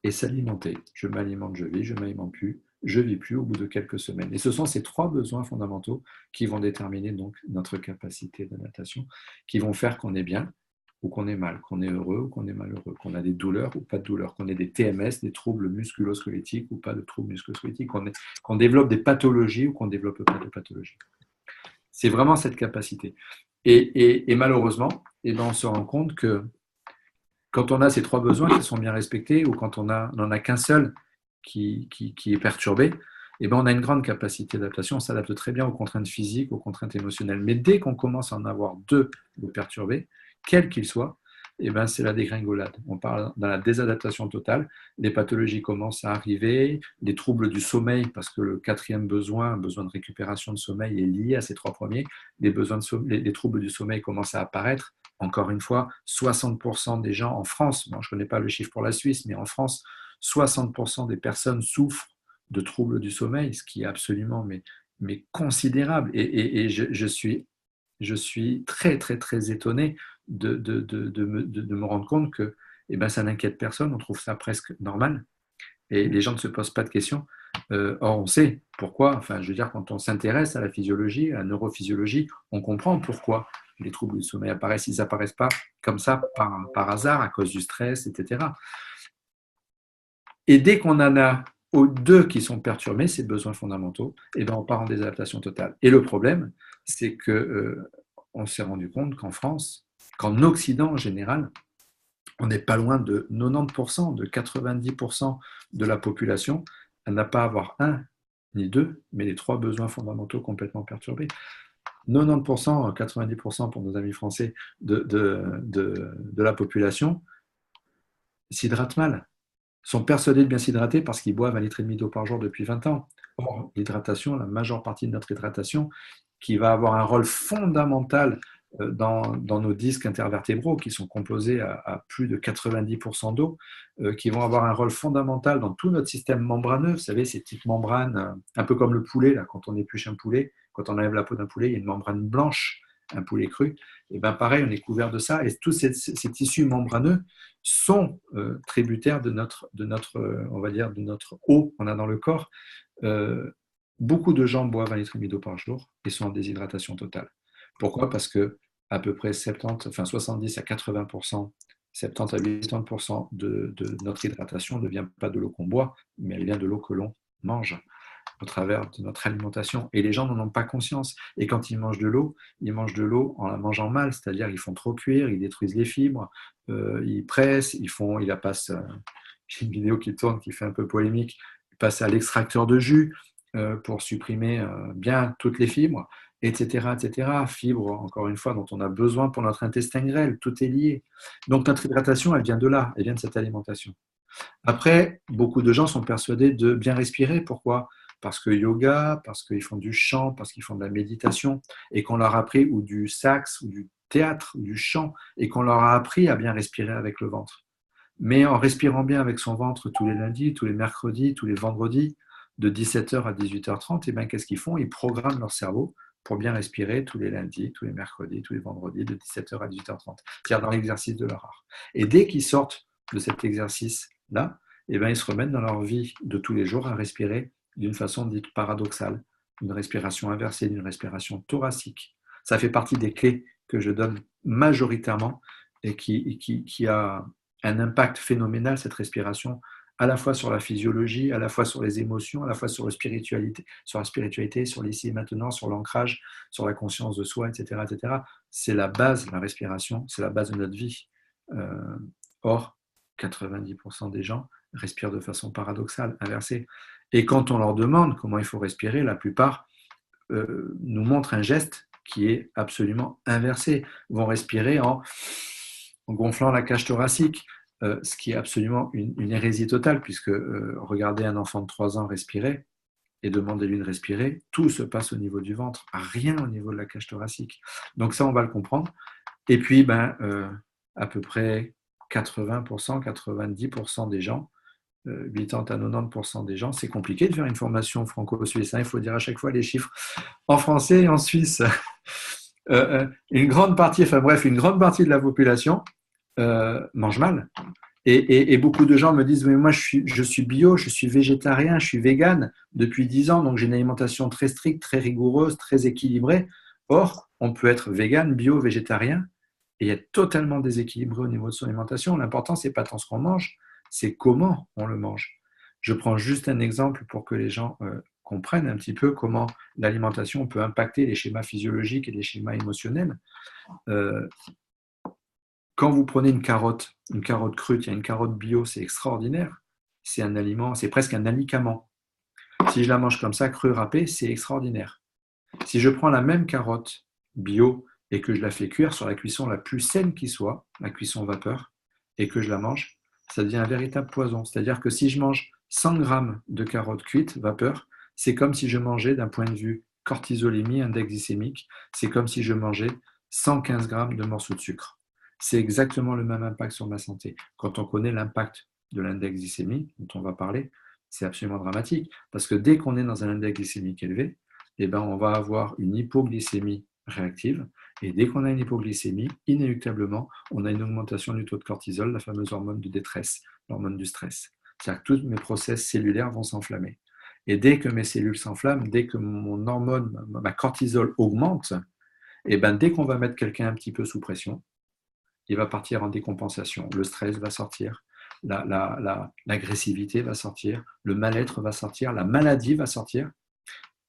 Et s'alimenter, je m'alimente, je vis, je m'alimente plus, je vis plus, au bout de quelques semaines. Et ce sont ces 3 besoins fondamentaux qui vont déterminer donc notre capacité d'adaptation, qui vont faire qu'on est bien ou qu'on est mal, qu'on est heureux ou qu'on est malheureux, qu'on a des douleurs ou pas de douleurs, qu'on ait des TMS, des troubles musculo-squelettiques ou pas de troubles musculo-squelettiques, qu'on développe des pathologies ou qu'on ne développe pas de pathologies. C'est vraiment cette capacité. Et malheureusement, on se rend compte que quand on a ces 3 besoins qui sont bien respectés, ou quand on n'en a qu'un seul qui est perturbé, on a une grande capacité d'adaptation. On s'adapte très bien aux contraintes physiques, aux contraintes émotionnelles. Mais dès qu'on commence à en avoir 2 de perturbés, quels qu'ils soient, c'est la dégringolade. On parle dans la désadaptation totale. Les pathologies commencent à arriver, les troubles du sommeil, parce que le 4e besoin, besoin de récupération de sommeil, est lié à ces 3 premiers. Les troubles du sommeil commencent à apparaître. Encore une fois, 60% des gens en France, bon, je ne connais pas le chiffre pour la Suisse, mais en France, 60% des personnes souffrent de troubles du sommeil, ce qui est absolument mais considérable. Et je suis très, très, très étonné de me rendre compte que ça n'inquiète personne, on trouve ça presque normal. Et les gens ne se posent pas de questions. Or, on sait pourquoi. Enfin, je veux dire, quand on s'intéresse à la physiologie, à la neurophysiologie, on comprend pourquoi les troubles du sommeil apparaissent. Ils n'apparaissent pas comme ça par hasard, à cause du stress, etc. Et dès qu'on en a aux deux qui sont perturbés, ces besoins fondamentaux, et ben on part en désadaptation totale. Et le problème, c'est que on s'est rendu compte qu'en France, qu'en Occident en général, on n'est pas loin de 90%, de 90% de la population à n'a pas avoir un ni deux, mais les trois besoins fondamentaux complètement perturbés. 90%, 90% pour nos amis français de la population s'hydratent mal, sont persuadés de bien s'hydrater parce qu'ils boivent 1,5 litre d'eau par jour depuis 20 ans. Or, l'hydratation, la majeure partie de notre hydratation, qui va avoir un rôle fondamental dans nos disques intervertébraux, qui sont composés à plus de 90% d'eau, qui vont avoir un rôle fondamental dans tout notre système membraneux. Vous savez, ces petites membranes, un peu comme le poulet, là, quand on épluche un poulet, quand on enlève la peau d'un poulet, il y a une membrane blanche, un poulet cru. Et bien pareil, on est couvert de ça. Et tous ces tissus membraneux sont tributaires de notre, on va dire, de notre eau qu'on a dans le corps. Beaucoup de gens boivent 1,5 litre d'eau par jour et sont en déshydratation totale. Pourquoi? Parce que à peu près 70 à 80%, 70 à 80% de notre hydratation ne vient pas de l'eau qu'on boit, mais elle vient de l'eau que l'on mange au travers de notre alimentation. Et les gens n'en ont pas conscience. Et quand ils mangent de l'eau en la mangeant mal, c'est-à-dire ils font trop cuire, ils détruisent les fibres, ils pressent, ils la passent. J'ai une vidéo qui tourne qui fait un peu polémique. Ils passent à l'extracteur de jus pour supprimer bien toutes les fibres, etc., etc. Fibres, encore une fois, dont on a besoin pour notre intestin grêle. Tout est lié. Donc notre hydratation, elle vient de là, elle vient de cette alimentation. Après, beaucoup de gens sont persuadés de bien respirer. Pourquoi? Parce que yoga, parce qu'ils font du chant, parce qu'ils font de la méditation, et qu'on leur a appris, ou du sax, ou du théâtre, ou du chant, et qu'on leur a appris à bien respirer avec le ventre. Mais en respirant bien avec son ventre tous les lundis, tous les mercredis, tous les vendredis, de 17h à 18h30, et bien qu'est-ce qu'ils font? Ils programment leur cerveau pour bien respirer tous les lundis, tous les mercredis, tous les vendredis, de 17h à 18h30, c'est-à-dire dans l'exercice de leur art. Et dès qu'ils sortent de cet exercice-là, et bien ils se remettent dans leur vie de tous les jours à respirer d'une façon dite paradoxale, une respiration inversée, une respiration thoracique. Ça fait partie des clés que je donne majoritairement et qui a un impact phénoménal, cette respiration, à la fois sur la physiologie, à la fois sur les émotions, à la fois sur la spiritualité, sur l'ici et maintenant, sur l'ancrage, sur la conscience de soi, etc., etc. C'est la base, la respiration, c'est la base de notre vie. Or, 90% des gens respirent de façon paradoxale, inversée. Et quand on leur demande comment il faut respirer, la plupart nous montrent un geste qui est absolument inversé. Ils vont respirer en gonflant la cage thoracique, ce qui est absolument une hérésie totale, puisque regardez un enfant de 3 ans respirer et demandez-lui de respirer, tout se passe au niveau du ventre, rien au niveau de la cage thoracique. Donc ça, on va le comprendre. Et puis, à peu près 80%, 90% des gens, 80 à 90% des gens, c'est compliqué de faire une formation franco-suisse. Il faut dire à chaque fois les chiffres en français et en suisse. Une grande partie de la population mange mal. Et beaucoup de gens me disent, mais moi je suis bio, je suis végétarien, je suis vegan depuis 10 ans, donc j'ai une alimentation très stricte, très rigoureuse, très équilibrée. Or, on peut être vegan, bio, végétarien et être totalement déséquilibré au niveau de son alimentation. L'important, c'est pas tant ce qu'on mange, c'est comment on le mange. Je prends juste un exemple pour que les gens comprennent un petit peu comment l'alimentation peut impacter les schémas physiologiques et les schémas émotionnels. Quand vous prenez une carotte crue, il y a une carotte bio, c'est extraordinaire. C'est un aliment, c'est presque un alicament. Si je la mange comme ça, crue, râpée, c'est extraordinaire. Si je prends la même carotte bio et que je la fais cuire sur la cuisson la plus saine qui soit, la cuisson vapeur, et que je la mange, ça devient un véritable poison. C'est-à-dire que si je mange 100 grammes de carottes cuites vapeur, c'est comme si je mangeais, d'un point de vue cortisolémie, index glycémique, c'est comme si je mangeais 115 grammes de morceaux de sucre. C'est exactement le même impact sur ma santé. Quand on connaît l'impact de l'index glycémique, dont on va parler, c'est absolument dramatique. Parce que dès qu'on est dans un index glycémique élevé, on va avoir une hypoglycémie réactive. Et dès qu'on a une hypoglycémie, inéluctablement, on a une augmentation du taux de cortisol, la fameuse hormone de détresse, l'hormone du stress. C'est-à-dire que tous mes process cellulaires vont s'enflammer. Et dès que mes cellules s'enflamment, dès que mon hormone, ma cortisol augmente, et ben dès qu'on va mettre quelqu'un un petit peu sous pression, il va partir en décompensation. Le stress va sortir, l'agressivité va sortir, le mal-être va sortir, la maladie va sortir.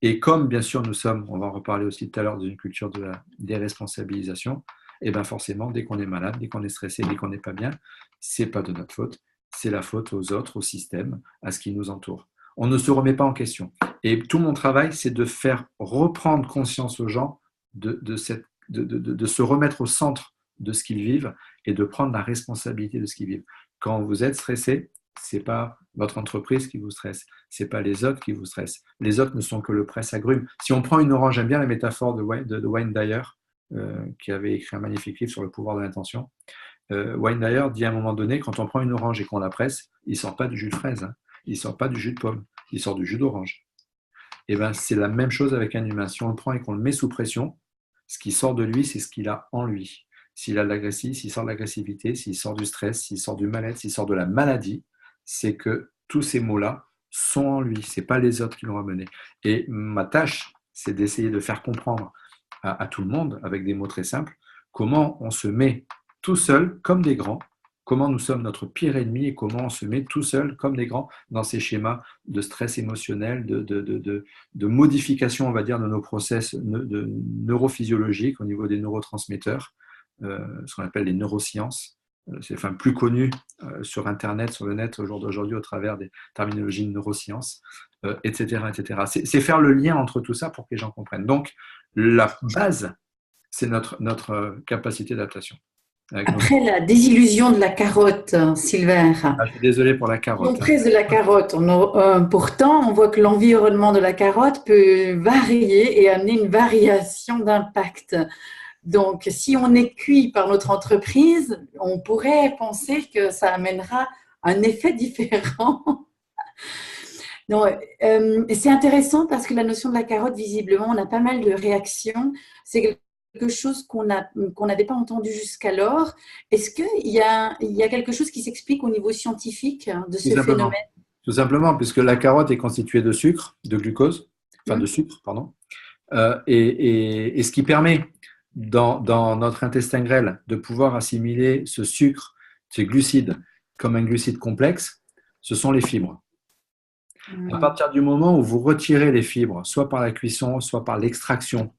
Et comme bien sûr nous sommes, on va en reparler aussi tout à l'heure, d'une culture de la déresponsabilisation, et bien forcément, dès qu'on est malade, dès qu'on est stressé, dès qu'on n'est pas bien, c'est pas de notre faute, c'est la faute aux autres, au système, à ce qui nous entoure. On ne se remet pas en question. Et tout mon travail, c'est de faire reprendre conscience aux gens de se remettre au centre de ce qu'ils vivent et de prendre la responsabilité de ce qu'ils vivent. Quand vous êtes stressé, c'est pas votre entreprise qui vous stresse, c'est pas les autres qui vous stressent. Les autres ne sont que le presse-agrumes. Si on prend une orange, j'aime bien la métaphore de Wayne Dyer, qui avait écrit un magnifique livre sur le pouvoir de l'intention. Wayne Dyer dit à un moment donné, quand on prend une orange et qu'on la presse, il ne sort pas du jus de fraise, hein. Il ne sort pas du jus de pomme, il sort du jus d'orange. Et ben, c'est la même chose avec un humain. Si on le prend et qu'on le met sous pression, ce qui sort de lui, c'est ce qu'il a en lui. S'il a de l'agressivité, s'il sort de l'agressivité, s'il sort du stress, s'il sort du mal-être, s'il sort de la maladie, c'est que tous ces mots-là sont en lui. Ce n'est pas les autres qui l'ont ramené. Et ma tâche, c'est d'essayer de faire comprendre à tout le monde, avec des mots très simples, comment on se met tout seul, comme des grands, comment nous sommes notre pire ennemi et comment on se met tout seul, comme des grands, dans ces schémas de stress émotionnel, de modification, on va dire, de nos process neurophysiologiques au niveau des neurotransmetteurs, ce qu'on appelle les neurosciences. C'est plus connu sur Internet, sur le net, au jour d'aujourd'hui, au travers des terminologies de neurosciences, etc. etc. C'est faire le lien entre tout ça pour que les gens comprennent. Donc, la base, c'est notre capacité d'adaptation. Après la désillusion de la carotte, Sylvain. Je suis désolé pour la carotte. L'emprise de la carotte. Pourtant, on voit que l'environnement de la carotte peut varier et amener une variation d'impact. Donc, si on est cuit par notre entreprise, on pourrait penser que ça amènera un effet différent. C'est intéressant parce que la notion de la carotte, visiblement, on a pas mal de réactions. C'est quelque chose qu'on n'avait pas entendu jusqu'alors. Est-ce qu'il y a quelque chose qui s'explique au niveau scientifique de ce phénomène? Tout simplement, puisque la carotte est constituée de sucre, de glucose, de sucre, pardon. Et ce qui permet dans notre intestin grêle de pouvoir assimiler ce sucre, ces glucides, comme un glucide complexe, ce sont les fibres. À partir du moment où vous retirez les fibres, soit par la cuisson, soit par l'extraction,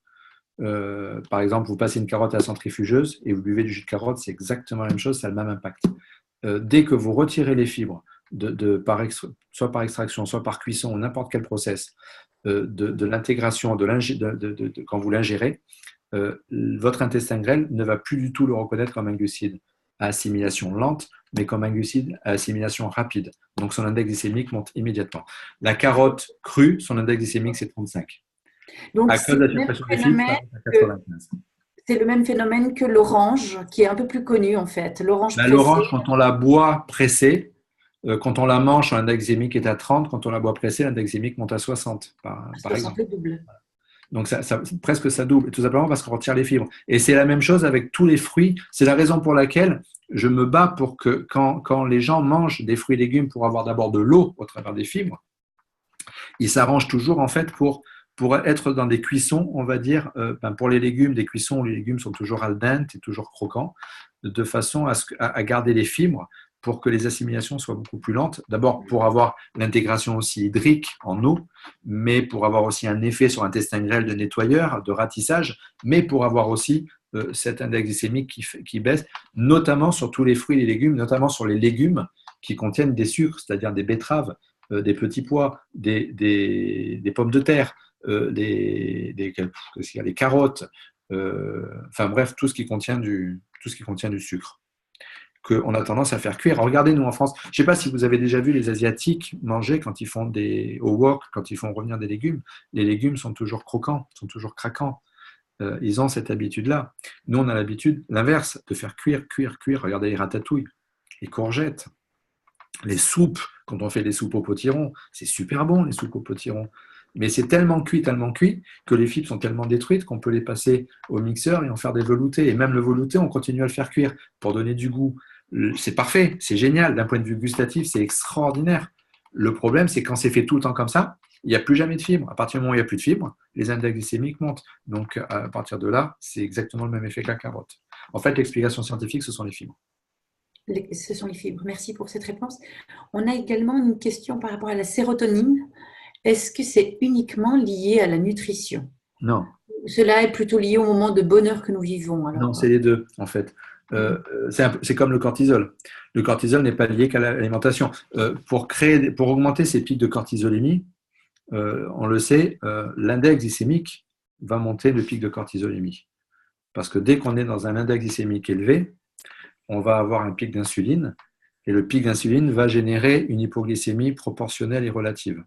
par exemple, vous passez une carotte à la centrifugeuse et vous buvez du jus de carotte, c'est exactement la même chose, ça a le même impact. Dès que vous retirez les fibres, soit par extraction, soit par cuisson, ou n'importe quel process, de l'intégration, quand vous l'ingérez, votre intestin grêle ne va plus du tout le reconnaître comme un glucide à assimilation lente, mais comme un glucide à assimilation rapide. Donc son index glycémique monte immédiatement. La carotte crue, son index glycémique, c'est 35. Donc, c'est le même phénomène que l'orange, qui est un peu plus connu en fait. L'orange, quand on la boit pressée, quand on la mange, son index glycémique est à 30. Quand on la boit pressée, l'index glycémique monte à 60, par exemple. Double. Donc, presque ça double, tout simplement parce qu'on retire les fibres. Et c'est la même chose avec tous les fruits. C'est la raison pour laquelle je me bats pour que quand les gens mangent des fruits et légumes pour avoir d'abord de l'eau au travers des fibres, ils s'arrangent toujours en fait pour être dans des cuissons, on va dire, pour les légumes, des cuissons où les légumes sont toujours al dente et toujours croquants, de façon à garder les fibres pour que les assimilations soient beaucoup plus lentes. D'abord, pour avoir l'intégration aussi hydrique en eau, mais pour avoir aussi un effet sur l'intestin grêle de nettoyeur, de ratissage, mais pour avoir aussi cet index glycémique qui baisse, notamment sur tous les fruits et les légumes, notamment sur les légumes qui contiennent des sucres, c'est-à-dire des betteraves, des petits pois, des pommes de terre, des carottes, bref, tout ce qui contient du sucre, qu'on a tendance à faire cuire. Alors, regardez, nous en France, je ne sais pas si vous avez déjà vu les Asiatiques manger quand ils font au wok, quand ils font revenir des légumes. Les légumes sont toujours croquants, sont toujours craquants. Ils ont cette habitude-là. Nous, on a l'habitude, l'inverse, de faire cuire. Regardez les ratatouilles, les courgettes, les soupes. Quand on fait des soupes au potiron, c'est super bon, les soupes au potiron. Mais c'est tellement cuit que les fibres sont tellement détruites qu'on peut les passer au mixeur et en faire des veloutés. Et même le velouté, on continue à le faire cuire pour donner du goût. c'est parfait, c'est génial. D'un point de vue gustatif, c'est extraordinaire. Le problème, c'est quand c'est fait tout le temps comme ça, il n'y a plus jamais de fibres. À partir du moment où il n'y a plus de fibres, les index glycémiques montent. Donc, à partir de là, c'est exactement le même effet que la carotte. En fait, l'explication scientifique, ce sont les fibres. Ce sont les fibres. Merci pour cette réponse. On a également une question par rapport à la sérotonine. Est-ce que c'est uniquement lié à la nutrition? Non. Cela est plutôt lié au moment de bonheur que nous vivons. Alors, non, c'est les deux, en fait. C'est comme le cortisol. Le cortisol n'est pas lié qu'à l'alimentation. Pour augmenter ces pics de cortisolémie, on le sait, l'index glycémique va monter le pic de cortisolémie. Parce que dès qu'on est dans un index glycémique élevé, on va avoir un pic d'insuline, et le pic d'insuline va générer une hypoglycémie proportionnelle et relative.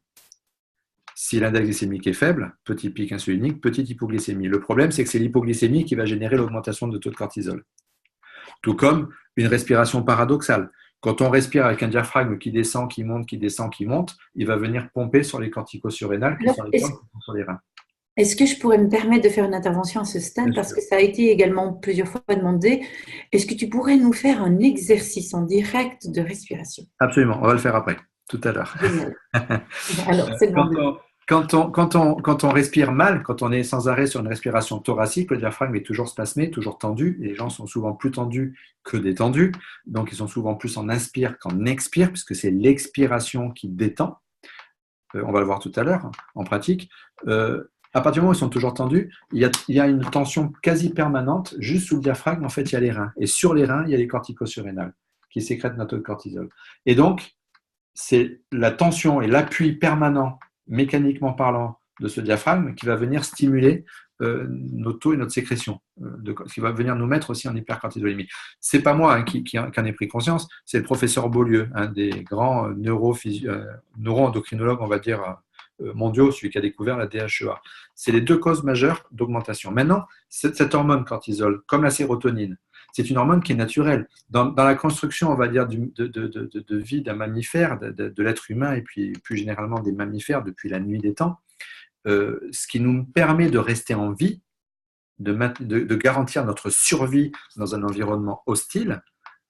Si l'index glycémique est faible, petit pic insulinique, petite hypoglycémie. Le problème, c'est que c'est l'hypoglycémie qui va générer l'augmentation de taux de cortisol. Tout comme une respiration paradoxale. Quand on respire avec un diaphragme qui descend, qui monte, qui descend, qui monte, il va venir pomper sur les corticosurrénales qui sont les points qui sont sur les reins. Est-ce que je pourrais me permettre de faire une intervention à ce stade, parce que ça a été également plusieurs fois demandé. Est-ce que tu pourrais nous faire un exercice en direct de respiration? Absolument, on va le faire après, tout à l'heure. Génial. Alors, c'est le quand on respire mal, quand on est sans arrêt sur une respiration thoracique, le diaphragme est toujours spasmé, toujours tendu. Et les gens sont souvent plus tendus que détendus. Donc, ils sont souvent plus en inspire qu'en expire, puisque c'est l'expiration qui détend. On va le voir tout à l'heure, en pratique. À partir du moment où ils sont toujours tendus, il y a une tension quasi permanente. Juste sous le diaphragme, en fait, il y a les reins. Et sur les reins, il y a les corticosurrénales qui sécrètent notre cortisol. Et donc, c'est la tension et l'appui permanent, mécaniquement parlant, de ce diaphragme qui va venir stimuler nos taux et notre sécrétion, qui va venir nous mettre aussi en hypercortisolémie. Ce n'est pas moi qui en ai pris conscience, c'est le professeur Beaulieu, un des grands neuro-endocrinologues, on va dire, mondiaux, celui qui a découvert la DHEA. C'est les deux causes majeures d'augmentation. Maintenant, cette hormone cortisol, comme la sérotonine, c'est une hormone qui est naturelle. Dans la construction, on va dire, de vie d'un mammifère, de l'être humain, et puis plus généralement des mammifères depuis la nuit des temps, ce qui nous permet de rester en vie, de garantir notre survie dans un environnement hostile,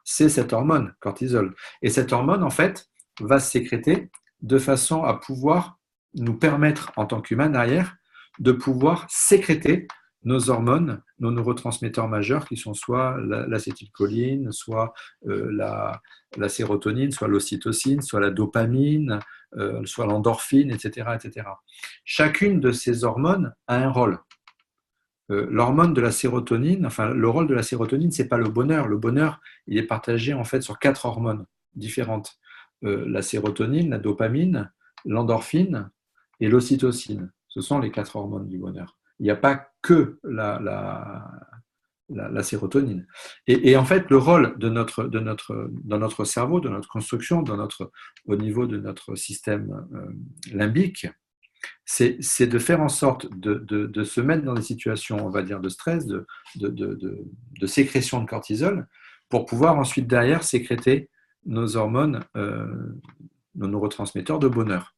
c'est cette hormone cortisol. Et cette hormone, en fait, va se sécréter de façon à pouvoir nous permettre, en tant qu'humains derrière, de pouvoir sécréter nos hormones, nos neurotransmetteurs majeurs qui sont soit l'acétylcholine, soit la sérotonine, soit l'ocytocine, soit la dopamine, soit l'endorphine, etc., etc. Chacune de ces hormones a un rôle. L'hormone de la sérotonine, enfin le rôle de la sérotonine, c'est pas le bonheur. Le bonheur, il est partagé en fait sur 4 hormones différentes. La sérotonine, la dopamine, l'endorphine et l'ocytocine. Ce sont les 4 hormones du bonheur. Il n'y a pas que la sérotonine. Et en fait, le rôle dans notre cerveau, de notre construction, au niveau de notre système limbique, c'est de faire en sorte de se mettre dans des situations, on va dire, de stress, de sécrétion de cortisol, pour pouvoir ensuite derrière sécréter nos hormones, nos neurotransmetteurs de bonheur,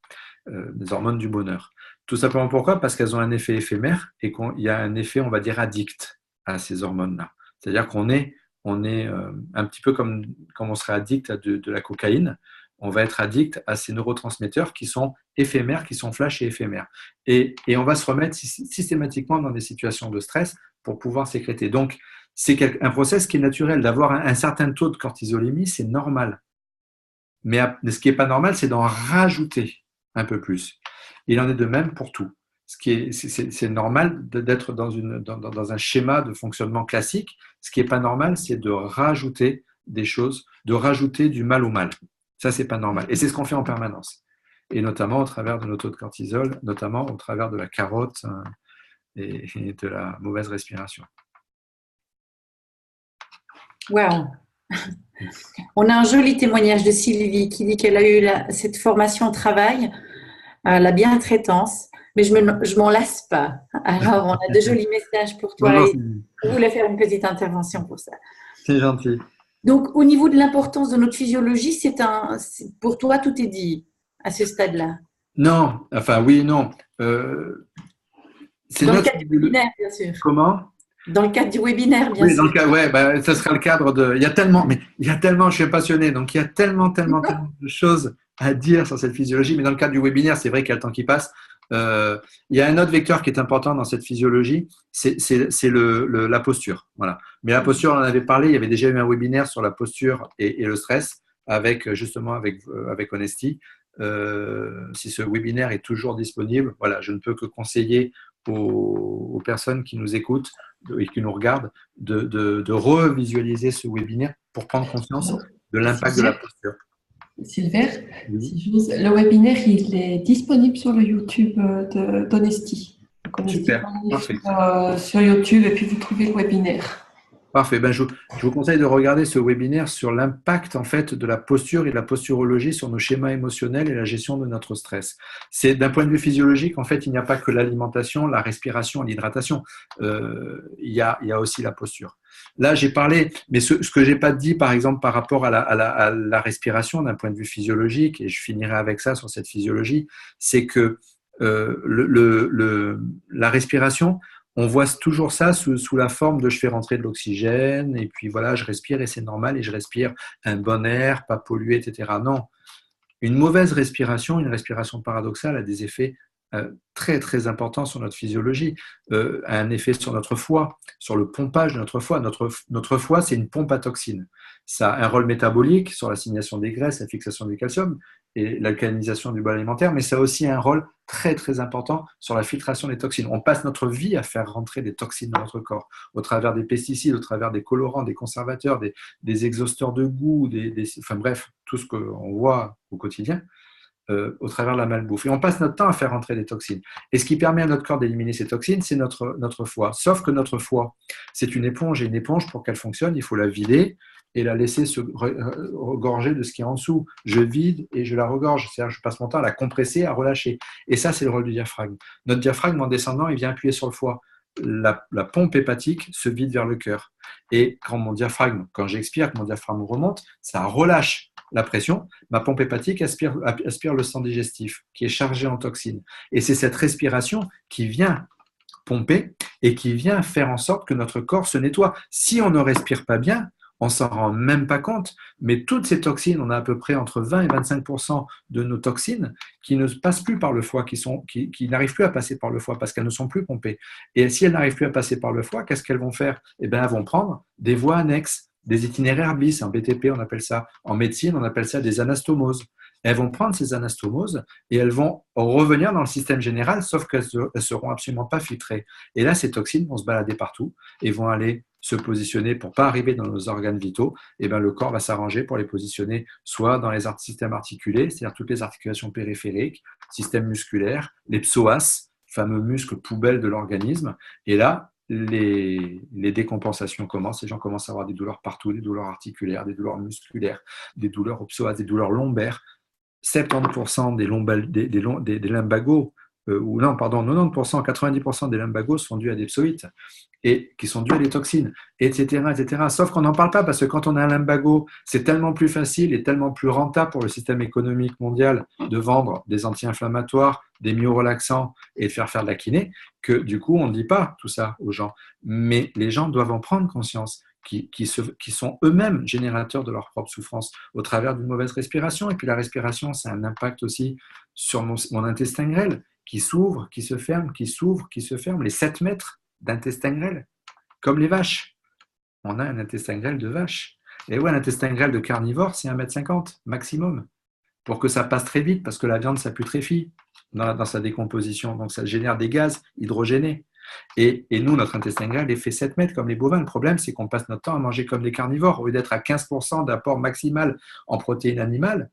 des hormones du bonheur. Tout simplement pourquoi? Parce qu'elles ont un effet éphémère et qu'il y a un effet, on va dire, addict à ces hormones-là. C'est-à-dire qu'on est un petit peu comme on serait addict à de la cocaïne. On va être addict à ces neurotransmetteurs qui sont éphémères, qui sont flash et éphémères. Et on va se remettre systématiquement dans des situations de stress pour pouvoir sécréter. Donc, c'est un process qui est naturel. D'avoir un certain taux de cortisolémie, c'est normal. Mais ce qui n'est pas normal, c'est d'en rajouter un peu plus. Il en est de même pour tout. C'est normal d'être dans un schéma de fonctionnement classique. Ce qui n'est pas normal, c'est de rajouter des choses, de rajouter du mal au mal. Ça, c'est pas normal. Et c'est ce qu'on fait en permanence. Et notamment au travers de nos taux de cortisol, notamment au travers de la carotte et de la mauvaise respiration. Wow. On a un joli témoignage de Sylvie qui dit qu'elle a eu cette formation au travail, la bientraitance, mais je m'en lasse pas. Alors, on a de jolis messages pour toi. Non, et je voulais faire une petite intervention pour ça. C'est gentil. Donc, au niveau de l'importance de notre physiologie, pour toi, tout est dit à ce stade-là. Non, enfin oui, non. C'est dans le cadre culinaire, bien sûr. Comment? Dans le cadre du webinaire, bien Oui, dans sûr. le cas, ouais, bah, ça sera le cadre de. Il y a tellement, mais il y a tellement, je suis passionné, donc il y a tellement de choses à dire sur cette physiologie. Mais dans le cadre du webinaire, c'est vrai qu'il y a le temps qui passe. Euh, il y a un autre vecteur qui est important dans cette physiologie, c'est la posture. Voilà. Mais la posture, on en avait parlé. Il y avait déjà eu un webinaire sur la posture et le stress avec justement avec Honesty. Si ce webinaire est toujours disponible, voilà, je ne peux que conseiller aux personnes qui nous écoutent et qui nous regardent de revisualiser ce webinaire pour prendre conscience de l'impact de la posture. Sylvain, Oui. le webinaire, il est disponible sur le YouTube d'Honesty. Donc, Super, parfait. sur YouTube et puis vous trouvez le webinaire. Parfait. Ben, je vous conseille de regarder ce webinaire sur l'impact en fait de la posture et de la posturologie sur nos schémas émotionnels et la gestion de notre stress. C'est d'un point de vue physiologique, en fait, il n'y a pas que l'alimentation, la respiration, l'hydratation. Il y a aussi la posture. Là, j'ai parlé, mais ce que j'ai pas dit, par exemple, par rapport à la respiration d'un point de vue physiologique, et je finirai avec ça sur cette physiologie, c'est que la respiration, on voit toujours ça sous la forme de je fais rentrer de l'oxygène et puis voilà, je respire et c'est normal et je respire un bon air, pas pollué, etc. Non, une mauvaise respiration, une respiration paradoxale a des effets très très importants sur notre physiologie, a un effet sur notre foie, sur le pompage de notre foie. Notre foie, c'est une pompe à toxines. Ça a un rôle métabolique sur l'assimilation des graisses, la fixation du calcium et l'alcalinisation du bol alimentaire, mais ça a aussi un rôle très très important sur la filtration des toxines. On passe notre vie à faire rentrer des toxines dans notre corps, au travers des pesticides, au travers des colorants, des conservateurs, des exhausteurs de goût, enfin bref, tout ce qu'on voit au quotidien. Au travers de la malbouffe. Et on passe notre temps à faire rentrer des toxines. Et ce qui permet à notre corps d'éliminer ces toxines, c'est notre foie. Sauf que notre foie, c'est une éponge. Et une éponge, pour qu'elle fonctionne, il faut la vider et la laisser se regorger de ce qui est en dessous. Je vide et je la regorge. C'est-à-dire je passe mon temps à la compresser, à relâcher. Et ça, c'est le rôle du diaphragme. Notre diaphragme, en descendant, il vient appuyer sur le foie. La pompe hépatique se vide vers le cœur. Et quand j'expire, que mon diaphragme remonte, ça relâche la pression, ma pompe hépatique aspire le sang digestif qui est chargé en toxines. Et c'est cette respiration qui vient pomper et qui vient faire en sorte que notre corps se nettoie. Si on ne respire pas bien, on s'en rend même pas compte, mais toutes ces toxines, on a à peu près entre 20 et 25% de nos toxines qui ne passent plus par le foie, qui n'arrivent plus à passer par le foie parce qu'elles ne sont plus pompées. Et si elles n'arrivent plus à passer par le foie, qu'est-ce qu'elles vont faire? Eh bien, elles vont prendre des voies annexes, des itinéraires bis, en BTP on appelle ça, en médecine on appelle ça des anastomoses. Elles vont prendre ces anastomoses et elles vont revenir dans le système général, sauf qu'elles ne seront absolument pas filtrées. Et là, ces toxines vont se balader partout et vont aller se positionner pour ne pas arriver dans nos organes vitaux. Et bien, le corps va s'arranger pour les positionner soit dans les systèmes articulés, c'est-à-dire toutes les articulations périphériques, système musculaire, les psoas, fameux muscles poubelles de l'organisme. Et là, les décompensations commencent, les gens commencent à avoir des douleurs partout, des douleurs articulaires, des douleurs musculaires, des douleurs au psoas, des douleurs lombaires. 70% des lumbagos, ou non, pardon, 90%, 90% des lumbagos sont dus à des psoïtes et qui sont dus à des toxines, etc., etc. Sauf qu'on n'en parle pas parce que quand on a un lumbago, c'est tellement plus facile et tellement plus rentable pour le système économique mondial de vendre des anti-inflammatoires, des myorelaxants et de faire de la kiné que du coup, on ne dit pas tout ça aux gens. Mais les gens doivent en prendre conscience. Qui sont eux-mêmes générateurs de leur propre souffrance au travers d'une mauvaise respiration. Et puis la respiration, ça a un impact aussi sur mon intestin grêle qui s'ouvre, qui se ferme, qui s'ouvre, qui se ferme. Les 7 mètres d'intestin grêle, comme les vaches. On a un intestin grêle de vache. Et ouais, un intestin grêle de carnivore, c'est 1,50 m maximum. Pour que ça passe très vite, parce que la viande, ça putréfie dans sa décomposition. Donc ça génère des gaz hydrogénés. Et nous, notre intestin grêle est fait 7 mètres comme les bovins. Le problème, c'est qu'on passe notre temps à manger comme des carnivores. Au lieu d'être à 15% d'apport maximal en protéines animales,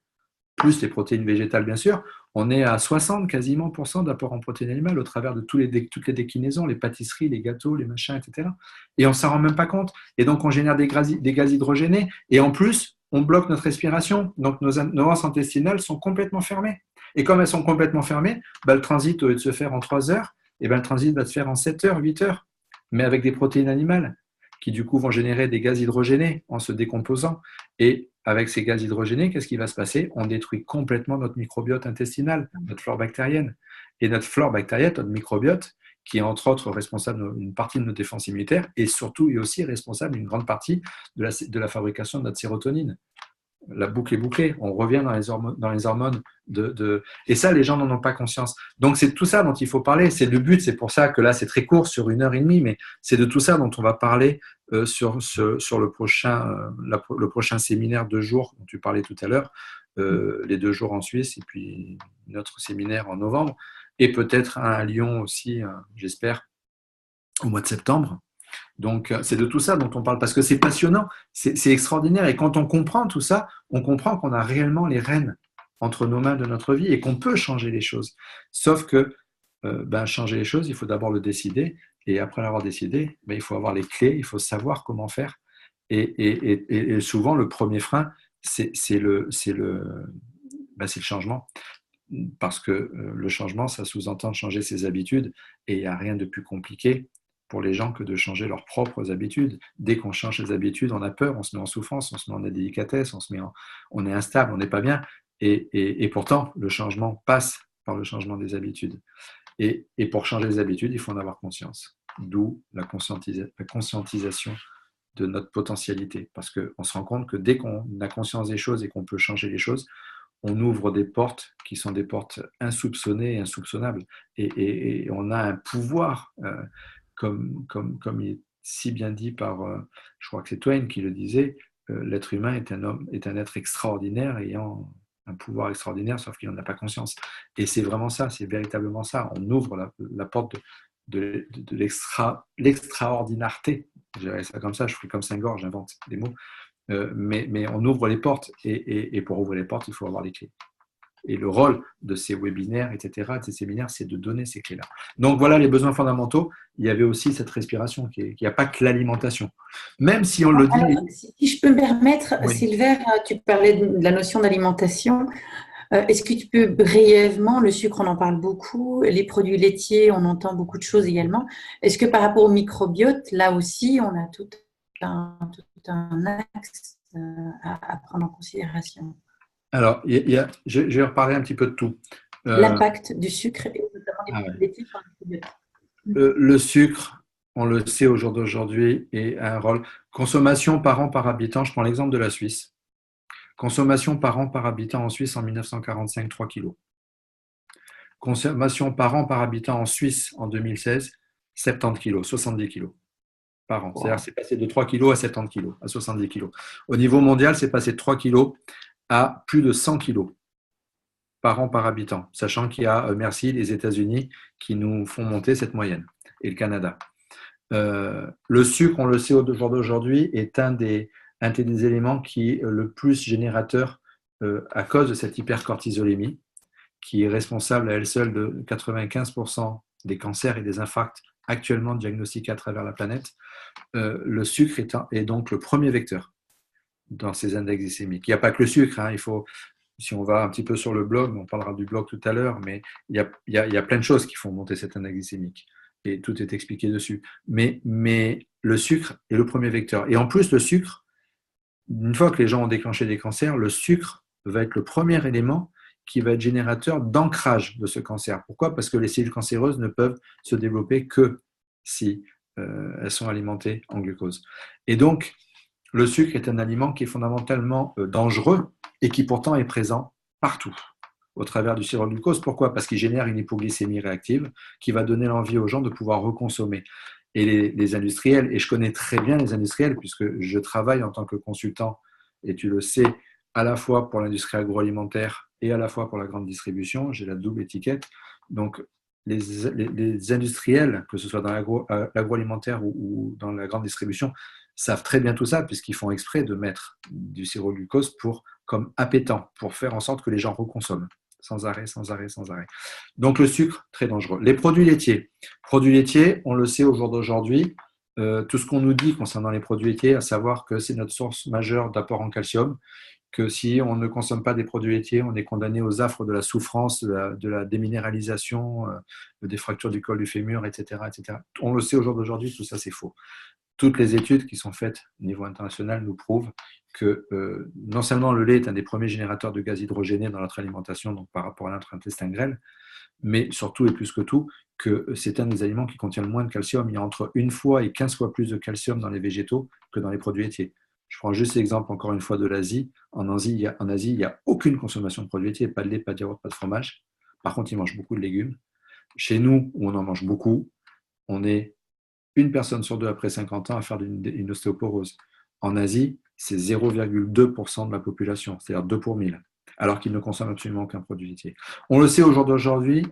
plus les protéines végétales, bien sûr, on est à 60 quasiment d'apport en protéines animales au travers de toutes les déclinaisons, les pâtisseries, les gâteaux, les machins, etc. Et on ne s'en rend même pas compte. Et donc, on génère des gaz hydrogénés. Et en plus, on bloque notre respiration. Donc, nos anses intestinales sont complètement fermées. Et comme elles sont complètement fermées, le transit, au lieu de se faire en 3 heures, et le transit va se faire en 7 heures, 8 heures, mais avec des protéines animales qui du coup vont générer des gaz hydrogénés en se décomposant. Et avec ces gaz hydrogénés, qu'est-ce qui va se passer? On détruit complètement notre microbiote intestinal, notre flore bactérienne. Et notre flore bactérienne, notre microbiote, qui est entre autres responsable d'une partie de nos défenses immunitaires et surtout est aussi responsable d'une grande partie de la fabrication de notre sérotonine. La boucle est bouclée, on revient dans les hormones et ça, les gens n'en ont pas conscience. Donc, c'est tout ça dont il faut parler. C'est le but, c'est pour ça que là, c'est très court, sur 1h30, mais c'est de tout ça dont on va parler sur le prochain séminaire 2 jours dont tu parlais tout à l'heure, les 2 jours en Suisse et puis notre séminaire en novembre, et peut-être un à Lyon aussi, j'espère, au mois de septembre. Donc, c'est de tout ça dont on parle, parce que c'est passionnant, c'est extraordinaire. Et quand on comprend tout ça, on comprend qu'on a réellement les rênes entre nos mains de notre vie et qu'on peut changer les choses. Sauf que changer les choses, il faut d'abord le décider. Et après l'avoir décidé, il faut avoir les clés, il faut savoir comment faire. Et souvent, le premier frein, c'est le changement. Parce que le changement, ça sous-entend de changer ses habitudes. Et il n'y a rien de plus compliqué pour les gens que de changer leurs propres habitudes. Dès qu'on change ses habitudes, on a peur, on se met en souffrance, on se met en indélicatesse, on est instable, on n'est pas bien. Et pourtant, le changement passe par le changement des habitudes. Et pour changer les habitudes, il faut en avoir conscience. D'où la conscientisation de notre potentialité. Parce qu'on se rend compte que dès qu'on a conscience des choses et qu'on peut changer les choses, on ouvre des portes qui sont des portes insoupçonnées et insoupçonnables. Et on a un pouvoir, comme il est si bien dit par, je crois que c'est Twain qui le disait, l'être humain est un être extraordinaire ayant un pouvoir extraordinaire, sauf qu'il n'en a pas conscience. Et c'est vraiment ça, c'est véritablement ça. On ouvre la porte de l'extraordinarité. Je dirais ça comme ça, je ferai comme Saint-Gorge, j'invente des mots. Mais on ouvre les portes et pour ouvrir les portes, il faut avoir les clés. Et le rôle de ces webinaires, etc., de ces séminaires, c'est de donner ces clés-là. Donc voilà les besoins fondamentaux. Il y avait aussi cette respiration, qu'il n'y a pas que l'alimentation. Même si on le dit… Alors, si je peux me permettre, Oui. Sylvain, tu parlais de la notion d'alimentation. Est-ce que tu peux brièvement, le sucre, on en parle beaucoup, les produits laitiers, on entend beaucoup de choses également. Est-ce que par rapport au microbiote, là aussi, on a tout un axe à prendre en considération? Alors, je vais reparler un petit peu de tout. L'impact du sucre et notamment des produits laitiers sur le microbiote. Le sucre, on le sait au jour d'aujourd'hui, a un rôle. Consommation par an par habitant, je prends l'exemple de la Suisse. Consommation par an par habitant en Suisse en 1945, 3 kilos. Consommation par an par habitant en Suisse en 2016, 70 kilos, 70 kilos par an. C'est-à-dire c'est passé de 3 kilos à 70 kilos, à 70 kilos. Au niveau mondial, c'est passé de 3 kilos à plus de 100 kilos par an par habitant, sachant qu'il y a, merci, les États-Unis qui nous font monter cette moyenne, et le Canada. Le sucre, on le sait au jour d'aujourd'hui, est un des éléments qui est le plus générateur à cause de cette hypercortisolémie, qui est responsable à elle seule de 95% des cancers et des infarcts actuellement diagnostiqués à travers la planète. Le sucre est donc le premier vecteur dans ces index glycémiques. Il n'y a pas que le sucre, hein, il faut… Si on va un petit peu sur le blog, on parlera du blog tout à l'heure, mais il y a plein de choses qui font monter cet index glycémique. Et tout est expliqué dessus. Mais le sucre est le premier vecteur. Et en plus, le sucre, une fois que les gens ont déclenché des cancers, le sucre va être le premier élément qui va être générateur d'ancrage de ce cancer. Pourquoi ? Parce que les cellules cancéreuses ne peuvent se développer que si elles sont alimentées en glucose. Et donc, le sucre est un aliment qui est fondamentalement dangereux et qui pourtant est présent partout au travers du sirop de glucose. Pourquoi ? Parce qu'il génère une hypoglycémie réactive qui va donner l'envie aux gens de pouvoir reconsommer. Et les industriels, et je connais très bien les industriels puisque je travaille en tant que consultant, et tu le sais, à la fois pour l'industrie agroalimentaire et à la fois pour la grande distribution, j'ai la double étiquette. Donc, les industriels, que ce soit dans l'agroalimentaire ou dans la grande distribution, savent très bien tout ça puisqu'ils font exprès de mettre du sirop de glucose comme appétant, pour faire en sorte que les gens reconsomment sans arrêt, sans arrêt, sans arrêt. Donc le sucre, très dangereux. Les produits laitiers. Produits laitiers, on le sait au jour d'aujourd'hui, tout ce qu'on nous dit concernant les produits laitiers, à savoir que c'est notre source majeure d'apport en calcium, que si on ne consomme pas des produits laitiers, on est condamné aux affres de la souffrance, de la déminéralisation, des fractures du col du fémur, etc., etc. On le sait au jour d'aujourd'hui, tout ça c'est faux. toutes les études qui sont faites au niveau international nous prouvent que non seulement le lait est un des premiers générateurs de gaz hydrogéné dans notre alimentation, donc par rapport à notre intestin grêle, mais surtout et plus que tout, que c'est un des aliments qui contient le moins de calcium. Il y a entre 1 fois et 15 fois plus de calcium dans les végétaux que dans les produits laitiers. Je prends juste l'exemple encore une fois de l'Asie. En Asie, il n'y a aucune consommation de produits laitiers, pas de lait, pas de yaourt, pas de fromage. Par contre, ils mangent beaucoup de légumes. Chez nous, où on en mange beaucoup, on est une personne sur deux après 50 ans à faire une ostéoporose. En Asie, c'est 0,2% de la population, c'est-à-dire 2 pour 1000, alors qu'ils ne consomment absolument aucun produit laitier. On le sait au jour d'aujourd'hui,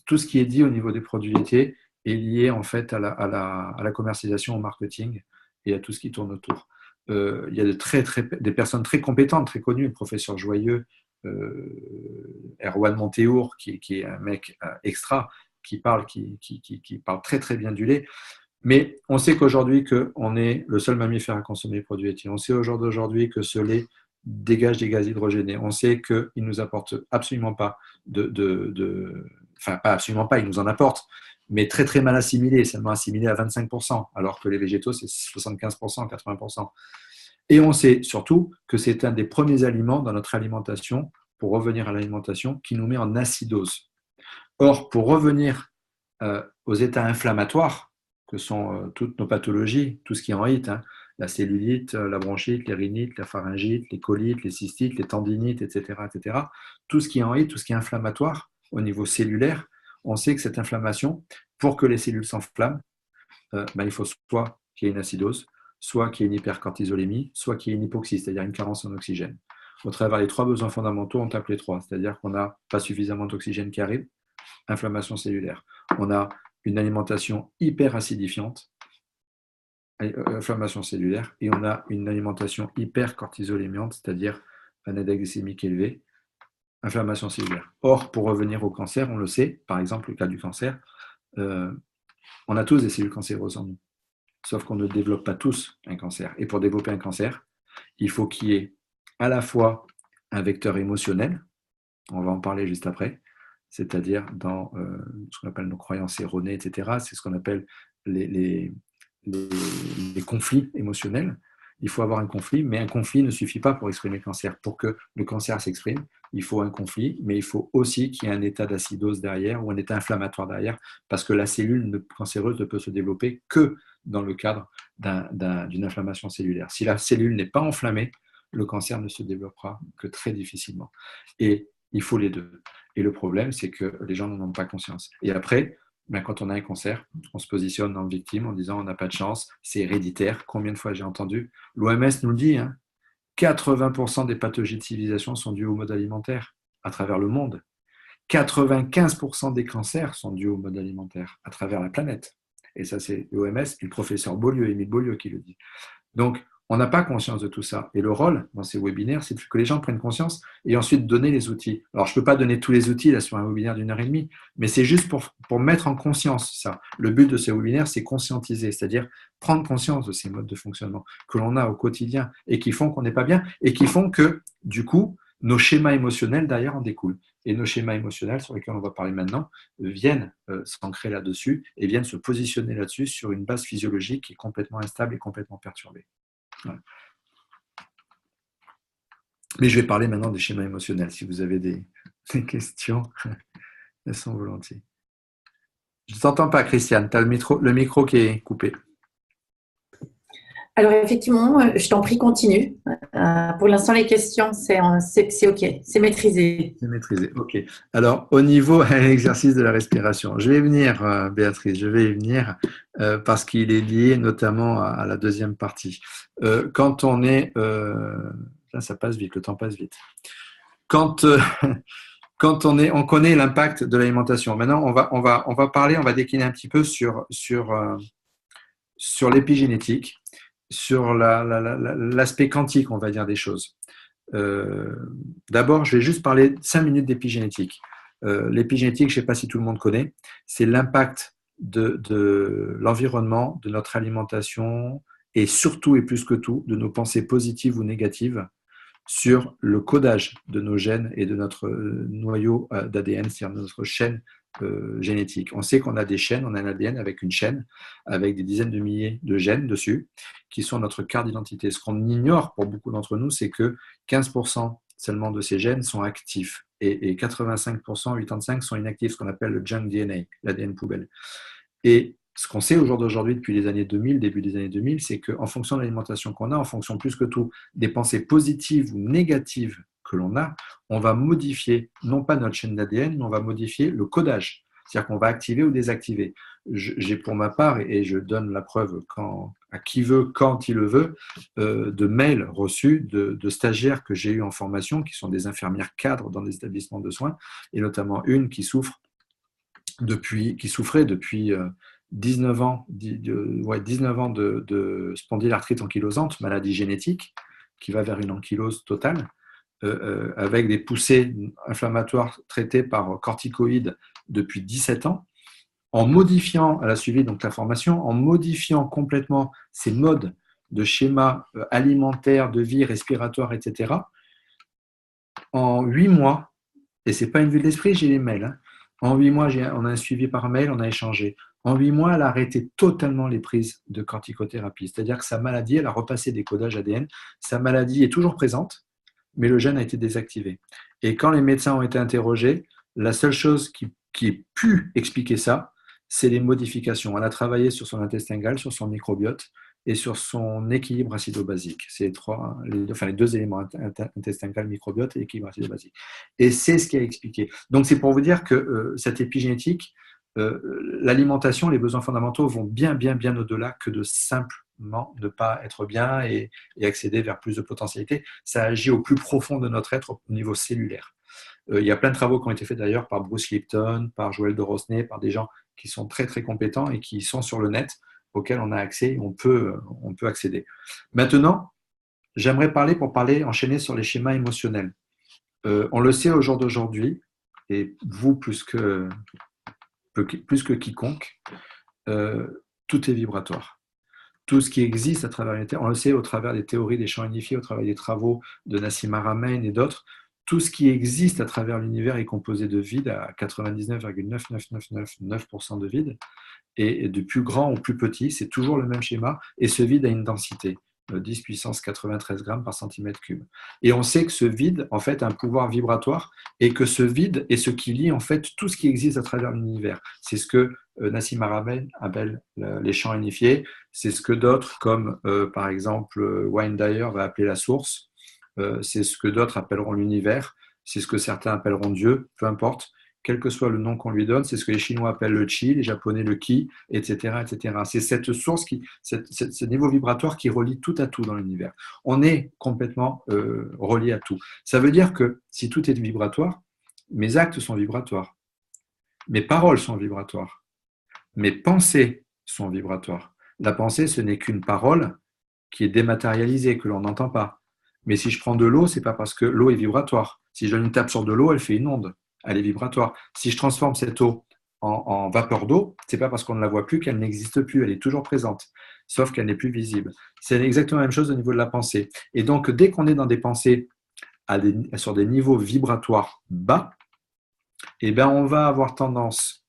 tout ce qui est dit au niveau des produits laitiers est lié en fait à la commercialisation, au marketing et à tout ce qui tourne autour. Il y a des personnes très compétentes, très connues, le professeur Joyeux, Erwan Montéour, qui est un mec extra, qui parle très très bien du lait. Mais on sait qu'aujourd'hui, on est le seul mammifère à consommer les produits laitiers. On sait au jour d'aujourd'hui que ce lait dégage des gaz hydrogénés. On sait qu'il ne nous apporte absolument pas enfin, pas absolument pas, il nous en apporte, mais très très mal assimilé, seulement assimilé à 25%, alors que les végétaux, c'est 75%, 80%. Et on sait surtout que c'est un des premiers aliments dans notre alimentation, pour revenir à l'alimentation, qui nous met en acidose. Or, pour revenir aux états inflammatoires, que sont toutes nos pathologies, tout ce qui est en HIT, la cellulite, la bronchite, les rhinites, la pharyngite, les colites, les cystites, les tendinites, etc., etc. Tout ce qui est en HIT, tout ce qui est inflammatoire au niveau cellulaire, on sait que cette inflammation, pour que les cellules s'enflamment, il faut soit qu'il y ait une acidose, soit qu'il y ait une hypercortisolémie, soit qu'il y ait une hypoxie, c'est-à-dire une carence en oxygène. Au travers des 3 besoins fondamentaux, on tape les 3, c'est-à-dire qu'on n'a pas suffisamment d'oxygène qui arrive, inflammation cellulaire. On a une alimentation hyper acidifiante, inflammation cellulaire, et on a une alimentation hyper cortisolémiante, c'est-à-dire un index glycémique élevé, inflammation cellulaire. Or, pour revenir au cancer, on le sait, par exemple, le cas du cancer, on a tous des cellules cancéreuses en nous, sauf qu'on ne développe pas tous un cancer. Et pour développer un cancer, il faut qu'il y ait à la fois un vecteur émotionnel, on va en parler juste après, c'est-à-dire dans ce qu'on appelle nos croyances erronées, etc. C'est ce qu'on appelle les conflits émotionnels. Il faut avoir un conflit, mais un conflit ne suffit pas pour exprimer le cancer. Pour que le cancer s'exprime, il faut un conflit, mais il faut aussi qu'il y ait un état d'acidose derrière ou un état inflammatoire derrière, parce que la cellule cancéreuse ne peut se développer que dans le cadre d'une inflammation cellulaire. Si la cellule n'est pas enflammée, le cancer ne se développera que très difficilement. Et il faut les deux. Et le problème, c'est que les gens n'en ont pas conscience. Et après, quand on a un cancer, on se positionne en victime en disant on n'a pas de chance, c'est héréditaire. Combien de fois j'ai entendu? L'OMS nous le dit, 80% des pathologies de civilisation sont dues au mode alimentaire à travers le monde. 95% des cancers sont dus au mode alimentaire à travers la planète. Et ça, c'est l'OMS et le professeur Beaulieu, Émile Beaulieu, qui le dit. Donc, on n'a pas conscience de tout ça. Et le rôle dans ces webinaires, c'est que les gens prennent conscience et ensuite donner les outils. Alors, je ne peux pas donner tous les outils là, sur un webinaire d'1h30, mais c'est juste pour mettre en conscience ça. Le but de ces webinaires, c'est conscientiser, c'est-à-dire prendre conscience de ces modes de fonctionnement que l'on a au quotidien et qui font qu'on n'est pas bien et qui font que, du coup, nos schémas émotionnels derrière en découlent. Et nos schémas émotionnels, sur lesquels on va parler maintenant, viennent s'ancrer là-dessus et viennent se positionner là-dessus sur une base physiologique qui est complètement instable et complètement perturbée. Voilà. Mais je vais parler maintenant des schémas émotionnels. Si vous avez des questions, elles sont volontiers. Je ne t'entends pas, Christiane. Tu as le micro qui est coupé. Alors, effectivement, je t'en prie, continue. Pour l'instant, les questions, c'est OK, c'est maîtrisé. C'est maîtrisé, OK. Alors, au niveau de l'exercice de la respiration, je vais y venir, Béatrice, je vais y venir parce qu'il est lié notamment à la deuxième partie. Quand on est... là, ça passe vite, le temps passe vite. Quand on connaît l'impact de l'alimentation, maintenant, on va parler, on va décliner un petit peu sur l'épigénétique, sur l'aspect quantique, on va dire, des choses. D'abord, je vais juste parler 5 minutes d'épigénétique. L'épigénétique, je ne sais pas si tout le monde connaît, c'est l'impact de l'environnement, de notre alimentation et surtout et plus que tout, de nos pensées positives ou négatives sur le codage de nos gènes et de notre noyau d'ADN, c'est-à-dire notre chaîne génétique. On sait qu'on a des chaînes, on a un ADN avec une chaîne, avec des dizaines de milliers de gènes dessus, qui sont notre carte d'identité. Ce qu'on ignore pour beaucoup d'entre nous, c'est que 15% seulement de ces gènes sont actifs et 85%, 85% sont inactifs, ce qu'on appelle le junk DNA, l'ADN poubelle. Et ce qu'on sait au jour d'aujourd'hui, depuis les années 2000, début des années 2000, c'est qu'en fonction de l'alimentation qu'on a, en fonction plus que tout des pensées positives ou négatives que l'on a, on va modifier, non pas notre chaîne d'ADN, mais on va modifier le codage. C'est-à-dire qu'on va activer ou désactiver. J'ai pour ma part, et je donne la preuve à qui veut, quand il le veut, de mails reçus de stagiaires que j'ai eu en formation, qui sont des infirmières cadres dans des établissements de soins, et notamment une qui souffrait depuis 19 ans, 19 ans de spondylarthrite ankylosante, maladie génétique, qui va vers une ankylose totale, avec des poussées inflammatoires traitées par corticoïdes depuis 17 ans, en modifiant, elle a suivi donc la formation, en modifiant complètement ses modes de schéma alimentaire, de vie, respiratoire, etc. En 8 mois, et ce n'est pas une vue de l'esprit, j'ai les mails, hein. En 8 mois, on a un suivi par mail, on a échangé. En 8 mois, elle a arrêté totalement les prises de corticothérapie. C'est-à-dire que sa maladie, elle a repassé des codages ADN. Sa maladie est toujours présente, mais le gène a été désactivé. Et quand les médecins ont été interrogés, la seule chose qui ait pu expliquer ça, c'est les modifications. Elle a travaillé sur son intestin grêle, sur son microbiote et sur son équilibre acido-basique. C'est les deux éléments, intestin grêle, microbiote et équilibre acido-basique. Et c'est ce qui a expliqué. Donc c'est pour vous dire que cette épigénétique, l'alimentation, les besoins fondamentaux vont bien au-delà que de simplement ne pas être bien et accéder vers plus de potentialité. Ça agit au plus profond de notre être au niveau cellulaire. Il y a plein de travaux qui ont été faits d'ailleurs par Bruce Lipton, par Joël de Rosnay, par des gens qui sont très très compétents et qui sont sur le net, auxquels on a accès et on peut accéder. Maintenant, j'aimerais enchaîner sur les schémas émotionnels. On le sait au jour d'aujourd'hui, et vous plus que quiconque, tout est vibratoire. Tout ce qui existe à travers l'univers, on le sait au travers des théories des champs unifiés, au travers des travaux de Nassim Haramein et d'autres, tout ce qui existe à travers l'univers est composé de vide à 99,99999% de vide, et de plus grand ou plus petit, c'est toujours le même schéma, et ce vide a une densité, 10 puissance 93 grammes par centimètre cube. Et on sait que ce vide, en fait, a un pouvoir vibratoire, et que ce vide est ce qui lie, en fait, tout ce qui existe à travers l'univers. C'est ce que Nassim Haramein appelle les champs unifiés, c'est ce que d'autres, comme par exemple Wayne Dyer va appeler la source, c'est ce que d'autres appelleront l'univers, c'est ce que certains appelleront Dieu, peu importe, quel que soit le nom qu'on lui donne, c'est ce que les Chinois appellent le Qi, les Japonais le Qi, etc. etc. C'est cette source, ce niveau vibratoire qui relie tout à tout dans l'univers. On est complètement relié à tout. Ça veut dire que si tout est vibratoire, mes actes sont vibratoires, mes paroles sont vibratoires, mes pensées sont vibratoires. La pensée, ce n'est qu'une parole qui est dématérialisée, que l'on n'entend pas. Mais si je prends de l'eau, ce n'est pas parce que l'eau est vibratoire. Si je donne une tape sur de l'eau, elle fait une onde. Elle est vibratoire. Si je transforme cette eau en vapeur d'eau, ce n'est pas parce qu'on ne la voit plus qu'elle n'existe plus. Elle est toujours présente, sauf qu'elle n'est plus visible. C'est exactement la même chose au niveau de la pensée. Et donc, dès qu'on est dans des pensées sur des niveaux vibratoires bas, eh bien, on va avoir tendance,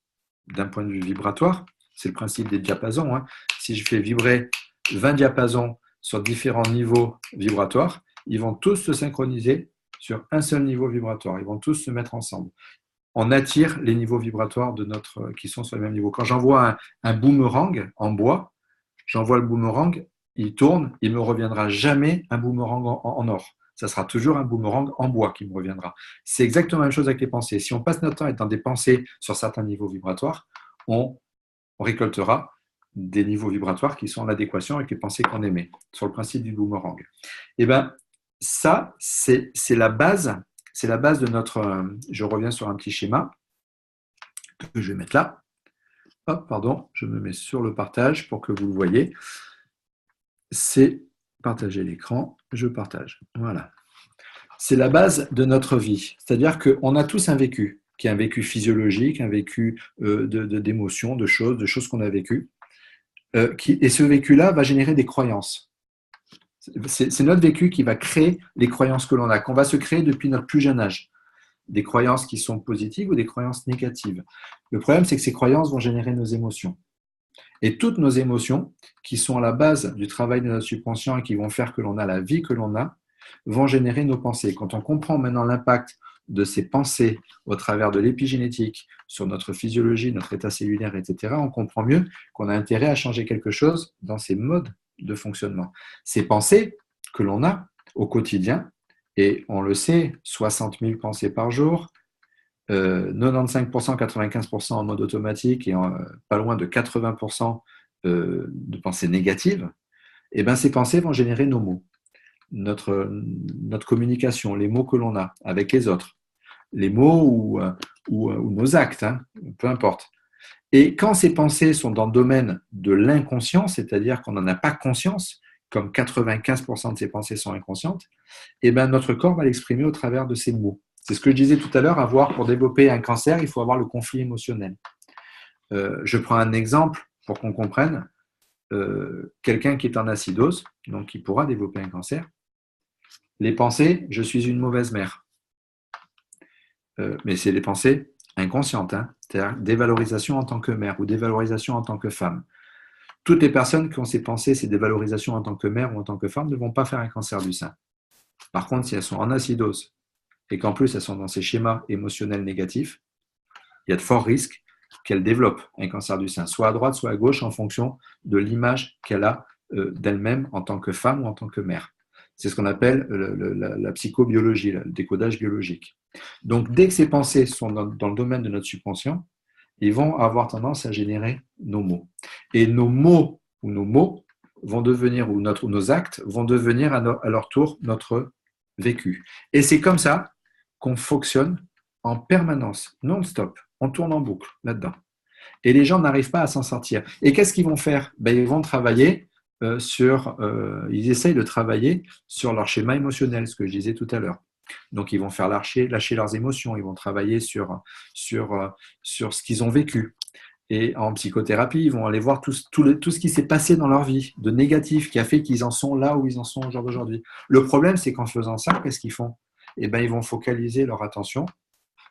d'un point de vue vibratoire, c'est le principe des diapasons, hein, si je fais vibrer 20 diapasons sur différents niveaux vibratoires, ils vont tous se synchroniser sur un seul niveau vibratoire. Ils vont tous se mettre ensemble. On attire les niveaux vibratoires qui sont sur le même niveau. Quand j'envoie un boomerang en bois, j'envoie le boomerang, il tourne, il ne me reviendra jamais un boomerang en or. Ça sera toujours un boomerang en bois qui me reviendra. C'est exactement la même chose avec les pensées. Si on passe notre temps à être dans des pensées sur certains niveaux vibratoires, on récoltera des niveaux vibratoires qui sont en adéquation avec les pensées qu'on émet, sur le principe du boomerang. Et bien, ça, c'est la base de notre... Je reviens sur un petit schéma que je vais mettre là. Hop, pardon, je me mets sur le partage pour que vous le voyez. C'est partager l'écran, je partage. Voilà. C'est la base de notre vie. C'est-à-dire qu'on a tous un vécu, qui est un vécu physiologique, un vécu d'émotions, de choses qu'on a vécues. Et ce vécu-là va générer des croyances. C'est notre vécu qui va créer les croyances que l'on a, qu'on va se créer depuis notre plus jeune âge. des croyances qui sont positives ou des croyances négatives. Le problème, c'est que ces croyances vont générer nos émotions. Et toutes nos émotions, qui sont à la base du travail de notre subconscient et qui vont faire que l'on a la vie que l'on a, vont générer nos pensées. Quand on comprend maintenant l'impact de ces pensées au travers de l'épigénétique sur notre physiologie, notre état cellulaire, etc., on comprend mieux qu'on a intérêt à changer quelque chose dans ces modes de fonctionnement. Ces pensées que l'on a au quotidien, et on le sait, 60 000 pensées par jour, 95%, 95% en mode automatique et pas loin de 80% de pensées négatives, et bien ces pensées vont générer nos mots, notre communication, les mots que l'on a avec les autres, les mots ou nos actes, hein, peu importe. Et quand ces pensées sont dans le domaine de l'inconscient, c'est-à-dire qu'on n'en a pas conscience, comme 95% de ces pensées sont inconscientes, et bien notre corps va l'exprimer au travers de ces mots. C'est ce que je disais tout à l'heure, pour développer un cancer, il faut avoir le conflit émotionnel. Je prends un exemple pour qu'on comprenne. Quelqu'un qui est en acidose, donc qui pourra développer un cancer, les pensées, je suis une mauvaise mère. Mais c'est des pensées inconscientes, hein, c'est-à-dire dévalorisation en tant que mère ou dévalorisation en tant que femme. Toutes les personnes qui ont ces pensées, ces dévalorisations en tant que mère ou en tant que femme, ne vont pas faire un cancer du sein. Par contre, si elles sont en acidose et qu'en plus elles sont dans ces schémas émotionnels négatifs, il y a de forts risques qu'elles développent un cancer du sein, soit à droite, soit à gauche, en fonction de l'image qu'elle a d'elle-même en tant que femme ou en tant que mère. C'est ce qu'on appelle la psychobiologie, le décodage biologique. Donc, dès que ces pensées sont dans le domaine de notre subconscient, ils vont avoir tendance à générer nos mots. Et nos mots vont devenir, ou nos actes vont devenir à leur tour notre vécu. Et c'est comme ça qu'on fonctionne en permanence, non-stop. On tourne en boucle là-dedans. Et les gens n'arrivent pas à s'en sortir. Et qu'est-ce qu'ils vont faire? Ils vont travailler ils essayent de travailler sur leur schéma émotionnel, ce que je disais tout à l'heure. Donc, ils vont faire lâcher leurs émotions, ils vont travailler sur ce qu'ils ont vécu. Et en psychothérapie, ils vont aller voir tout ce qui s'est passé dans leur vie, de négatif, qui a fait qu'ils en sont là où ils en sont aujourd'hui. Le problème, c'est qu'en faisant ça, qu'est-ce qu'ils font? Ils vont focaliser leur attention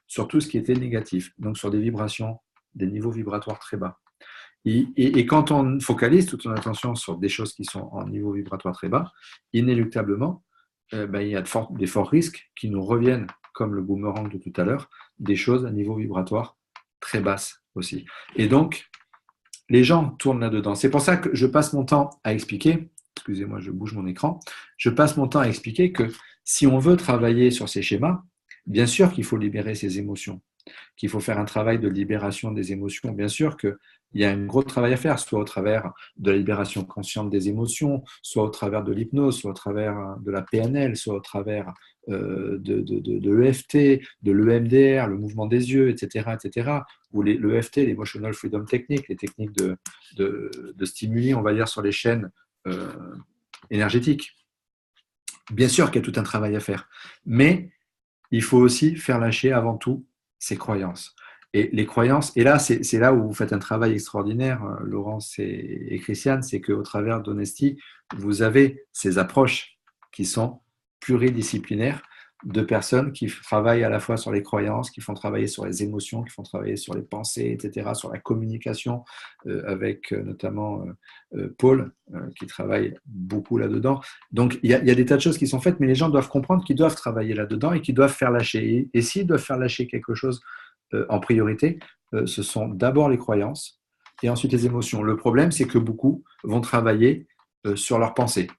sur tout ce qui était négatif, donc sur des vibrations, des niveaux vibratoires très bas. Et quand on focalise toute son attention sur des choses qui sont en niveau vibratoire très bas, inéluctablement, il y a des forts risques qui nous reviennent, comme le boomerang de tout à l'heure, des choses à niveau vibratoire très basses aussi. Et donc, les gens tournent là-dedans. C'est pour ça que je passe mon temps à expliquer, excusez-moi, je bouge mon écran, je passe mon temps à expliquer que si on veut travailler sur ces schémas, bien sûr qu'il faut libérer ses émotions, qu'il faut faire un travail de libération des émotions. Bien sûr qu'il y a un gros travail à faire, soit au travers de la libération consciente des émotions, soit au travers de l'hypnose, soit au travers de la PNL, soit au travers de l'EFT, de l'EMDR, le mouvement des yeux, etc., ou l'EFT, l'Emotional Freedom Technique, les techniques de stimuli, on va dire, sur les chaînes énergétiques. Bien sûr qu'il y a tout un travail à faire, mais il faut aussi faire lâcher avant tout ses croyances. Et les croyances, et là, c'est là où vous faites un travail extraordinaire, Laurence et Christiane, c'est qu'au travers d'Honesty, vous avez ces approches qui sont pluridisciplinaires de personnes qui travaillent à la fois sur les croyances, qui font travailler sur les émotions, qui font travailler sur les pensées, etc., sur la communication, avec notamment Paul, qui travaille beaucoup là-dedans. Donc, il y a des tas de choses qui sont faites, mais les gens doivent comprendre qu'ils doivent travailler là-dedans et qu'ils doivent faire lâcher. Et s'ils doivent faire lâcher quelque chose en priorité, ce sont d'abord les croyances et ensuite les émotions. Le problème, c'est que beaucoup vont travailler sur leur pensée.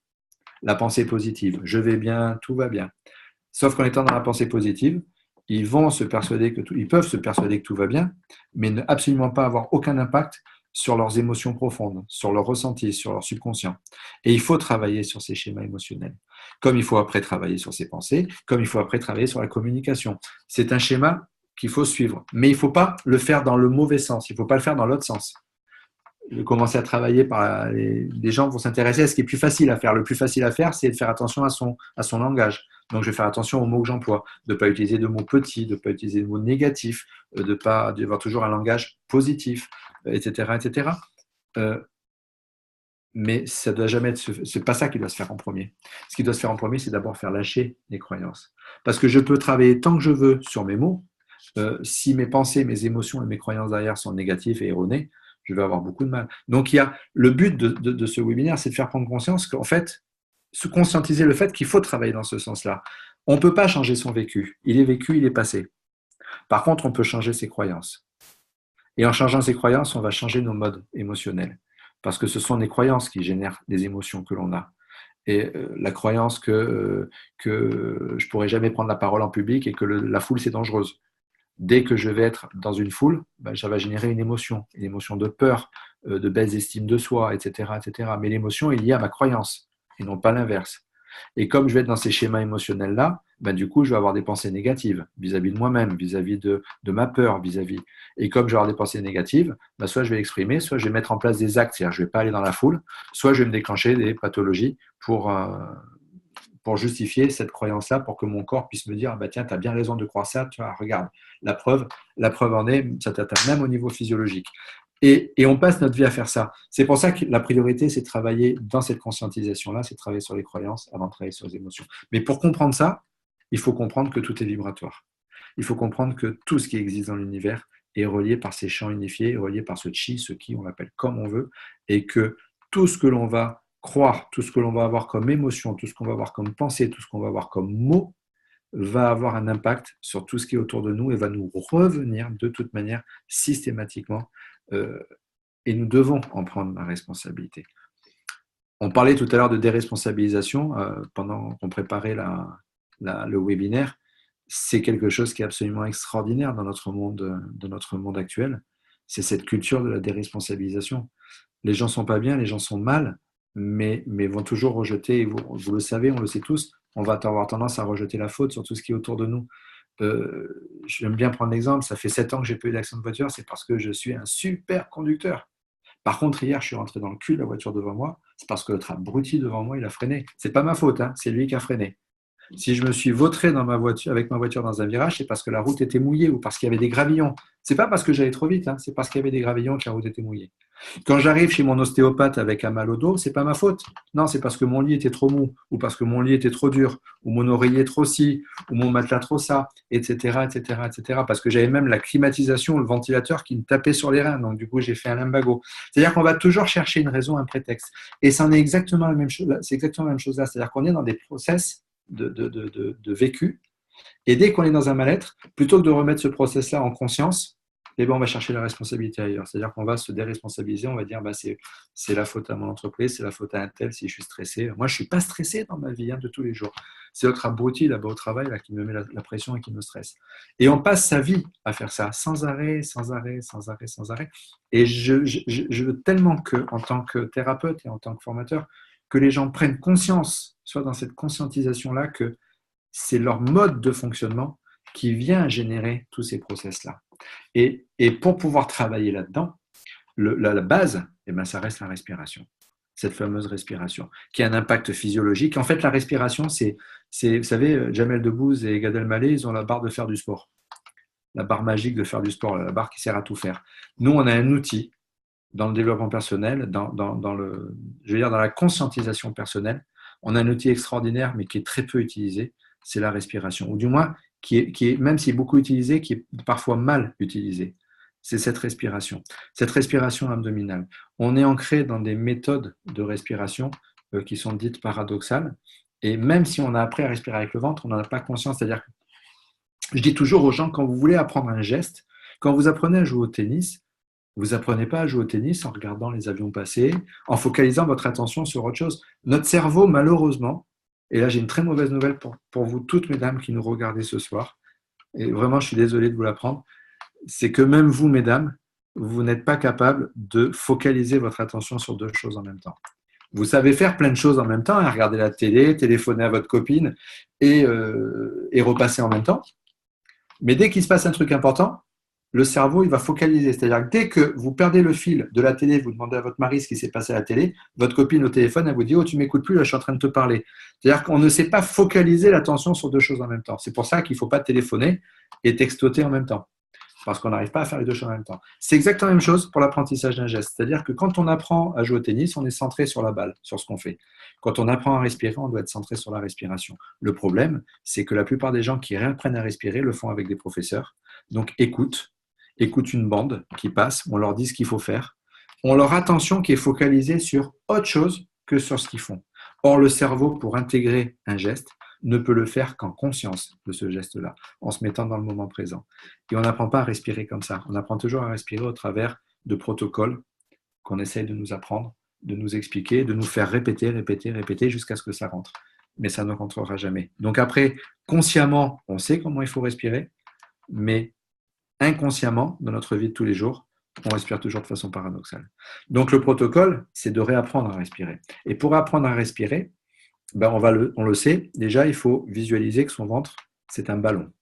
La pensée positive, je vais bien, tout va bien. Sauf qu'en étant dans la pensée positive, ils peuvent se persuader que tout va bien, mais ne absolument pas avoir aucun impact sur leurs émotions profondes, sur leurs ressentis, sur leur subconscient. Et il faut travailler sur ces schémas émotionnels. Comme il faut après travailler sur ses pensées, comme il faut après travailler sur la communication. C'est un schéma qu'il faut suivre. Mais il ne faut pas le faire dans le mauvais sens, il ne faut pas le faire dans l'autre sens. Commencer à travailler les gens vont s'intéresser à ce qui est plus facile à faire. Le plus facile à faire, c'est de faire attention à son langage. Donc, je vais faire attention aux mots que j'emploie, de ne pas utiliser de mots petits, de ne pas utiliser de mots négatifs, d'avoir toujours un langage positif, etc., etc. mais ça doit jamais être, c'est pas ça qui doit se faire en premier. Ce qui doit se faire en premier, c'est d'abord faire lâcher les croyances. Parce que je peux travailler tant que je veux sur mes mots. Si mes pensées, mes émotions et mes croyances derrière sont négatives et erronées, je vais avoir beaucoup de mal. Donc, le but de ce webinaire, c'est de faire prendre conscience qu'en fait, se conscientiser le fait qu'il faut travailler dans ce sens-là. On ne peut pas changer son vécu. Il est vécu, il est passé. Par contre, on peut changer ses croyances. Et en changeant ses croyances, on va changer nos modes émotionnels. Parce que ce sont les croyances qui génèrent les émotions que l'on a. Et la croyance que je ne pourrai jamais prendre la parole en public et que la foule, c'est dangereuse. Dès que je vais être dans une foule, ça va générer une émotion de peur, de baisse d'estime de soi, etc., etc. Mais l'émotion est liée à ma croyance et non pas l'inverse. Et comme je vais être dans ces schémas émotionnels-là, du coup, je vais avoir des pensées négatives vis-à-vis de moi-même, vis-à-vis de ma peur, vis-à-vis. Et comme je vais avoir des pensées négatives, soit je vais l'exprimer, soit je vais mettre en place des actes, c'est-à-dire je ne vais pas aller dans la foule, soit je vais me déclencher des pathologies pour justifier cette croyance-là, pour que mon corps puisse me dire tiens, tu as bien raison de croire ça, tu vois, regarde, la preuve en est, ça t'atteint même au niveau physiologique. Et on passe notre vie à faire ça. C'est pour ça que la priorité, c'est de travailler dans cette conscientisation-là, c'est de travailler sur les croyances avant de travailler sur les émotions. Mais pour comprendre ça, il faut comprendre que tout est vibratoire. Il faut comprendre que tout ce qui existe dans l'univers est relié par ces champs unifiés, relié par ce chi, ce qui, on l'appelle comme on veut, et que tout ce que l'on va croire, tout ce que l'on va avoir comme émotion, tout ce qu'on va avoir comme pensée, tout ce qu'on va avoir comme mot, va avoir un impact sur tout ce qui est autour de nous et va nous revenir de toute manière systématiquement. Et nous devons en prendre la responsabilité. On parlait tout à l'heure de déresponsabilisation pendant qu'on préparait le webinaire. C'est quelque chose qui est absolument extraordinaire dans notre monde actuel. C'est cette culture de la déresponsabilisation. Les gens ne sont pas bien, les gens sont mal, mais vont toujours rejeter, et vous le savez, on le sait tous, on va avoir tendance à rejeter la faute sur tout ce qui est autour de nous. J'aime bien prendre l'exemple, ça fait 7 ans que j'ai pas eu d'accident de voiture, c'est parce que je suis un super conducteur. Par contre, hier, je suis rentré dans le cul de la voiture devant moi, c'est parce que l'autre abruti devant moi, il a freiné. C'est pas ma faute, c'est lui qui a freiné. Si je me suis vautré avec ma voiture dans un virage, c'est parce que la route était mouillée ou parce qu'il y avait des gravillons. C'est pas parce que j'allais trop vite, c'est parce qu'il y avait des gravillons que la route était mouillée. Quand j'arrive chez mon ostéopathe avec un mal au dos, c'est pas ma faute. Non, c'est parce que mon lit était trop mou, ou parce que mon lit était trop dur, ou mon oreiller trop ci, ou mon matelas trop ça, etc., etc., etc. Parce que j'avais même la climatisation, le ventilateur qui me tapait sur les reins. Donc du coup, j'ai fait un lumbago. C'est-à-dire qu'on va toujours chercher une raison, un prétexte. Et c'en est exactement la même chose. C'est exactement la même chose là. C'est-à-dire qu'on est dans des process de vécu. Et dès qu'on est dans un mal-être, plutôt que de remettre ce process-là en conscience, on va chercher la responsabilité ailleurs. C'est-à-dire qu'on va se déresponsabiliser, on va dire c'est la faute à mon entreprise, c'est la faute à un tel si je suis stressé. Moi, je ne suis pas stressé dans ma vie de tous les jours. C'est l'autre abruti là-bas au travail qui me met la pression et qui me stresse. Et on passe sa vie à faire ça, sans arrêt, sans arrêt, sans arrêt, sans arrêt. Et je veux tellement que, en tant que thérapeute et en tant que formateur, que les gens prennent conscience, soit dans cette conscientisation-là, que c'est leur mode de fonctionnement qui vient générer tous ces process-là. Et pour pouvoir travailler là-dedans, la base, ça reste la respiration. Cette fameuse respiration, qui a un impact physiologique. En fait, la respiration, c'est vous savez, Jamel Debbouze et Gad Elmaleh, ils ont la barre de faire du sport. La barre magique de faire du sport, la barre qui sert à tout faire. Nous, on a un outil dans le développement personnel, dans la conscientisation personnelle. On a un outil extraordinaire, mais qui est très peu utilisé, c'est la respiration. Ou du moins, qui est, même s'il est beaucoup utilisé, qui est parfois mal utilisé. C'est cette respiration abdominale. On est ancré dans des méthodes de respiration qui sont dites paradoxales. Et même si on a appris à respirer avec le ventre, on n'en a pas conscience. C'est-à-dire que je dis toujours aux gens, quand vous voulez apprendre un geste, quand vous apprenez à jouer au tennis, vous n'apprenez pas à jouer au tennis en regardant les avions passer, en focalisant votre attention sur autre chose. Notre cerveau, malheureusement, et là j'ai une très mauvaise nouvelle pour vous toutes, mesdames, qui nous regardez ce soir, et vraiment je suis désolé de vous l'apprendre, c'est que même vous, mesdames, vous n'êtes pas capable de focaliser votre attention sur 2 choses en même temps. Vous savez faire plein de choses en même temps, regarder la télé, téléphoner à votre copine et repasser en même temps. Mais dès qu'il se passe un truc important, le cerveau, il va focaliser. C'est-à-dire que dès que vous perdez le fil de la télé, vous demandez à votre mari ce qui s'est passé à la télé, votre copine au téléphone, elle vous dit « Oh, tu ne m'écoutes plus, là, je suis en train de te parler ». C'est-à-dire qu'on ne sait pas focaliser l'attention sur 2 choses en même temps. C'est pour ça qu'il ne faut pas téléphoner et textoter en même temps. parce qu'on n'arrive pas à faire les deux choses en même temps. C'est exactement la même chose pour l'apprentissage d'un geste. C'est-à-dire que quand on apprend à jouer au tennis, on est centré sur la balle, sur ce qu'on fait. Quand on apprend à respirer, on doit être centré sur la respiration. Le problème, c'est que la plupart des gens qui réapprennent à respirer le font avec des professeurs. Donc écoute une bande qui passe, on leur dit ce qu'il faut faire, ont leur attention qui est focalisée sur autre chose que sur ce qu'ils font. Or, le cerveau, pour intégrer un geste, ne peut le faire qu'en conscience de ce geste-là, en se mettant dans le moment présent. Et on n'apprend pas à respirer comme ça. On apprend toujours à respirer au travers de protocoles qu'on essaye de nous apprendre, de nous expliquer, de nous faire répéter jusqu'à ce que ça rentre. Mais ça ne rentrera jamais. Donc après, consciemment, on sait comment il faut respirer, mais inconsciemment, dans notre vie de tous les jours, on respire toujours de façon paradoxale. Donc le protocole, c'est de réapprendre à respirer. Et pour apprendre à respirer, on le sait, déjà il faut visualiser que son ventre, c'est un ballon.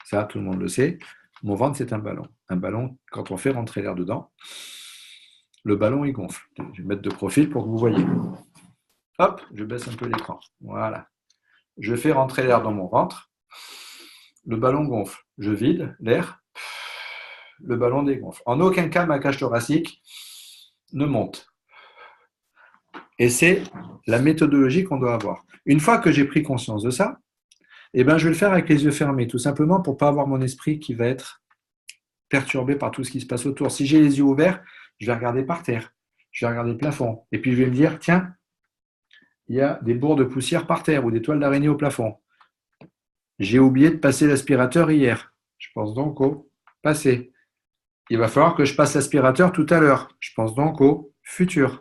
Ça, tout le monde le sait. Mon ventre, c'est un ballon. Un ballon, quand on fait rentrer l'air dedans, le ballon, il gonfle. Je vais mettre de profil pour que vous voyez. Hop, je baisse un peu l'écran. Voilà. Je fais rentrer l'air dans mon ventre. Le ballon gonfle. Je vide l'air. Le ballon dégonfle. En aucun cas, ma cage thoracique ne monte. Et c'est la méthodologie qu'on doit avoir. Une fois que j'ai pris conscience de ça, je vais le faire avec les yeux fermés, tout simplement pour ne pas avoir mon esprit qui va être perturbé par tout ce qui se passe autour. Si j'ai les yeux ouverts, je vais regarder par terre, je vais regarder le plafond, et puis je vais me dire, tiens, il y a des bourres de poussière par terre ou des toiles d'araignée au plafond. J'ai oublié de passer l'aspirateur hier. Je pense donc au passé. Il va falloir que je passe l'aspirateur tout à l'heure. Je pense donc au futur.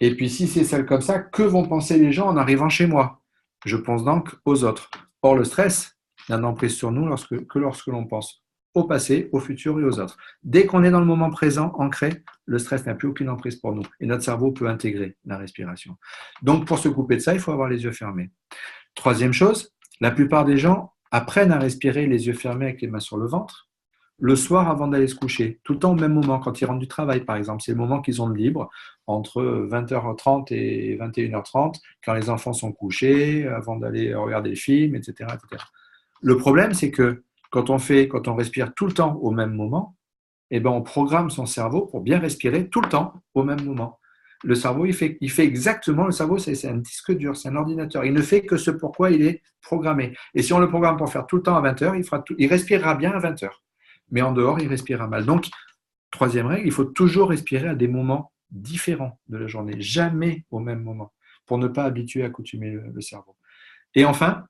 Et puis, si c'est celle comme ça, que vont penser les gens en arrivant chez moi? Je pense donc aux autres. Or, le stress n'a d'emprise sur nous que lorsque l'on pense au passé, au futur et aux autres. Dès qu'on est dans le moment présent, ancré, le stress n'a plus aucune emprise pour nous. Et notre cerveau peut intégrer la respiration. Donc, pour se couper de ça, il faut avoir les yeux fermés. Troisième chose, la plupart des gens apprennent à respirer les yeux fermés avec les mains sur le ventre le soir avant d'aller se coucher, tout le temps au même moment, quand ils rentrent du travail par exemple. C'est le moment qu'ils ont de libre, entre 20h30 et 21h30, quand les enfants sont couchés, avant d'aller regarder le film, etc., etc. Le problème, c'est que quand on respire tout le temps au même moment, on programme son cerveau pour bien respirer tout le temps au même moment. Le cerveau, il fait exactement, le cerveau, c'est un disque dur, c'est un ordinateur. Il ne fait que ce pourquoi il est programmé. Et si on le programme pour faire tout le temps à 20h, il respirera bien à 20h. Mais en dehors, il respirera mal. Donc, troisième règle, il faut toujours respirer à des moments différents de la journée, jamais au même moment, pour ne pas habituer, accoutumer le cerveau. Et enfin,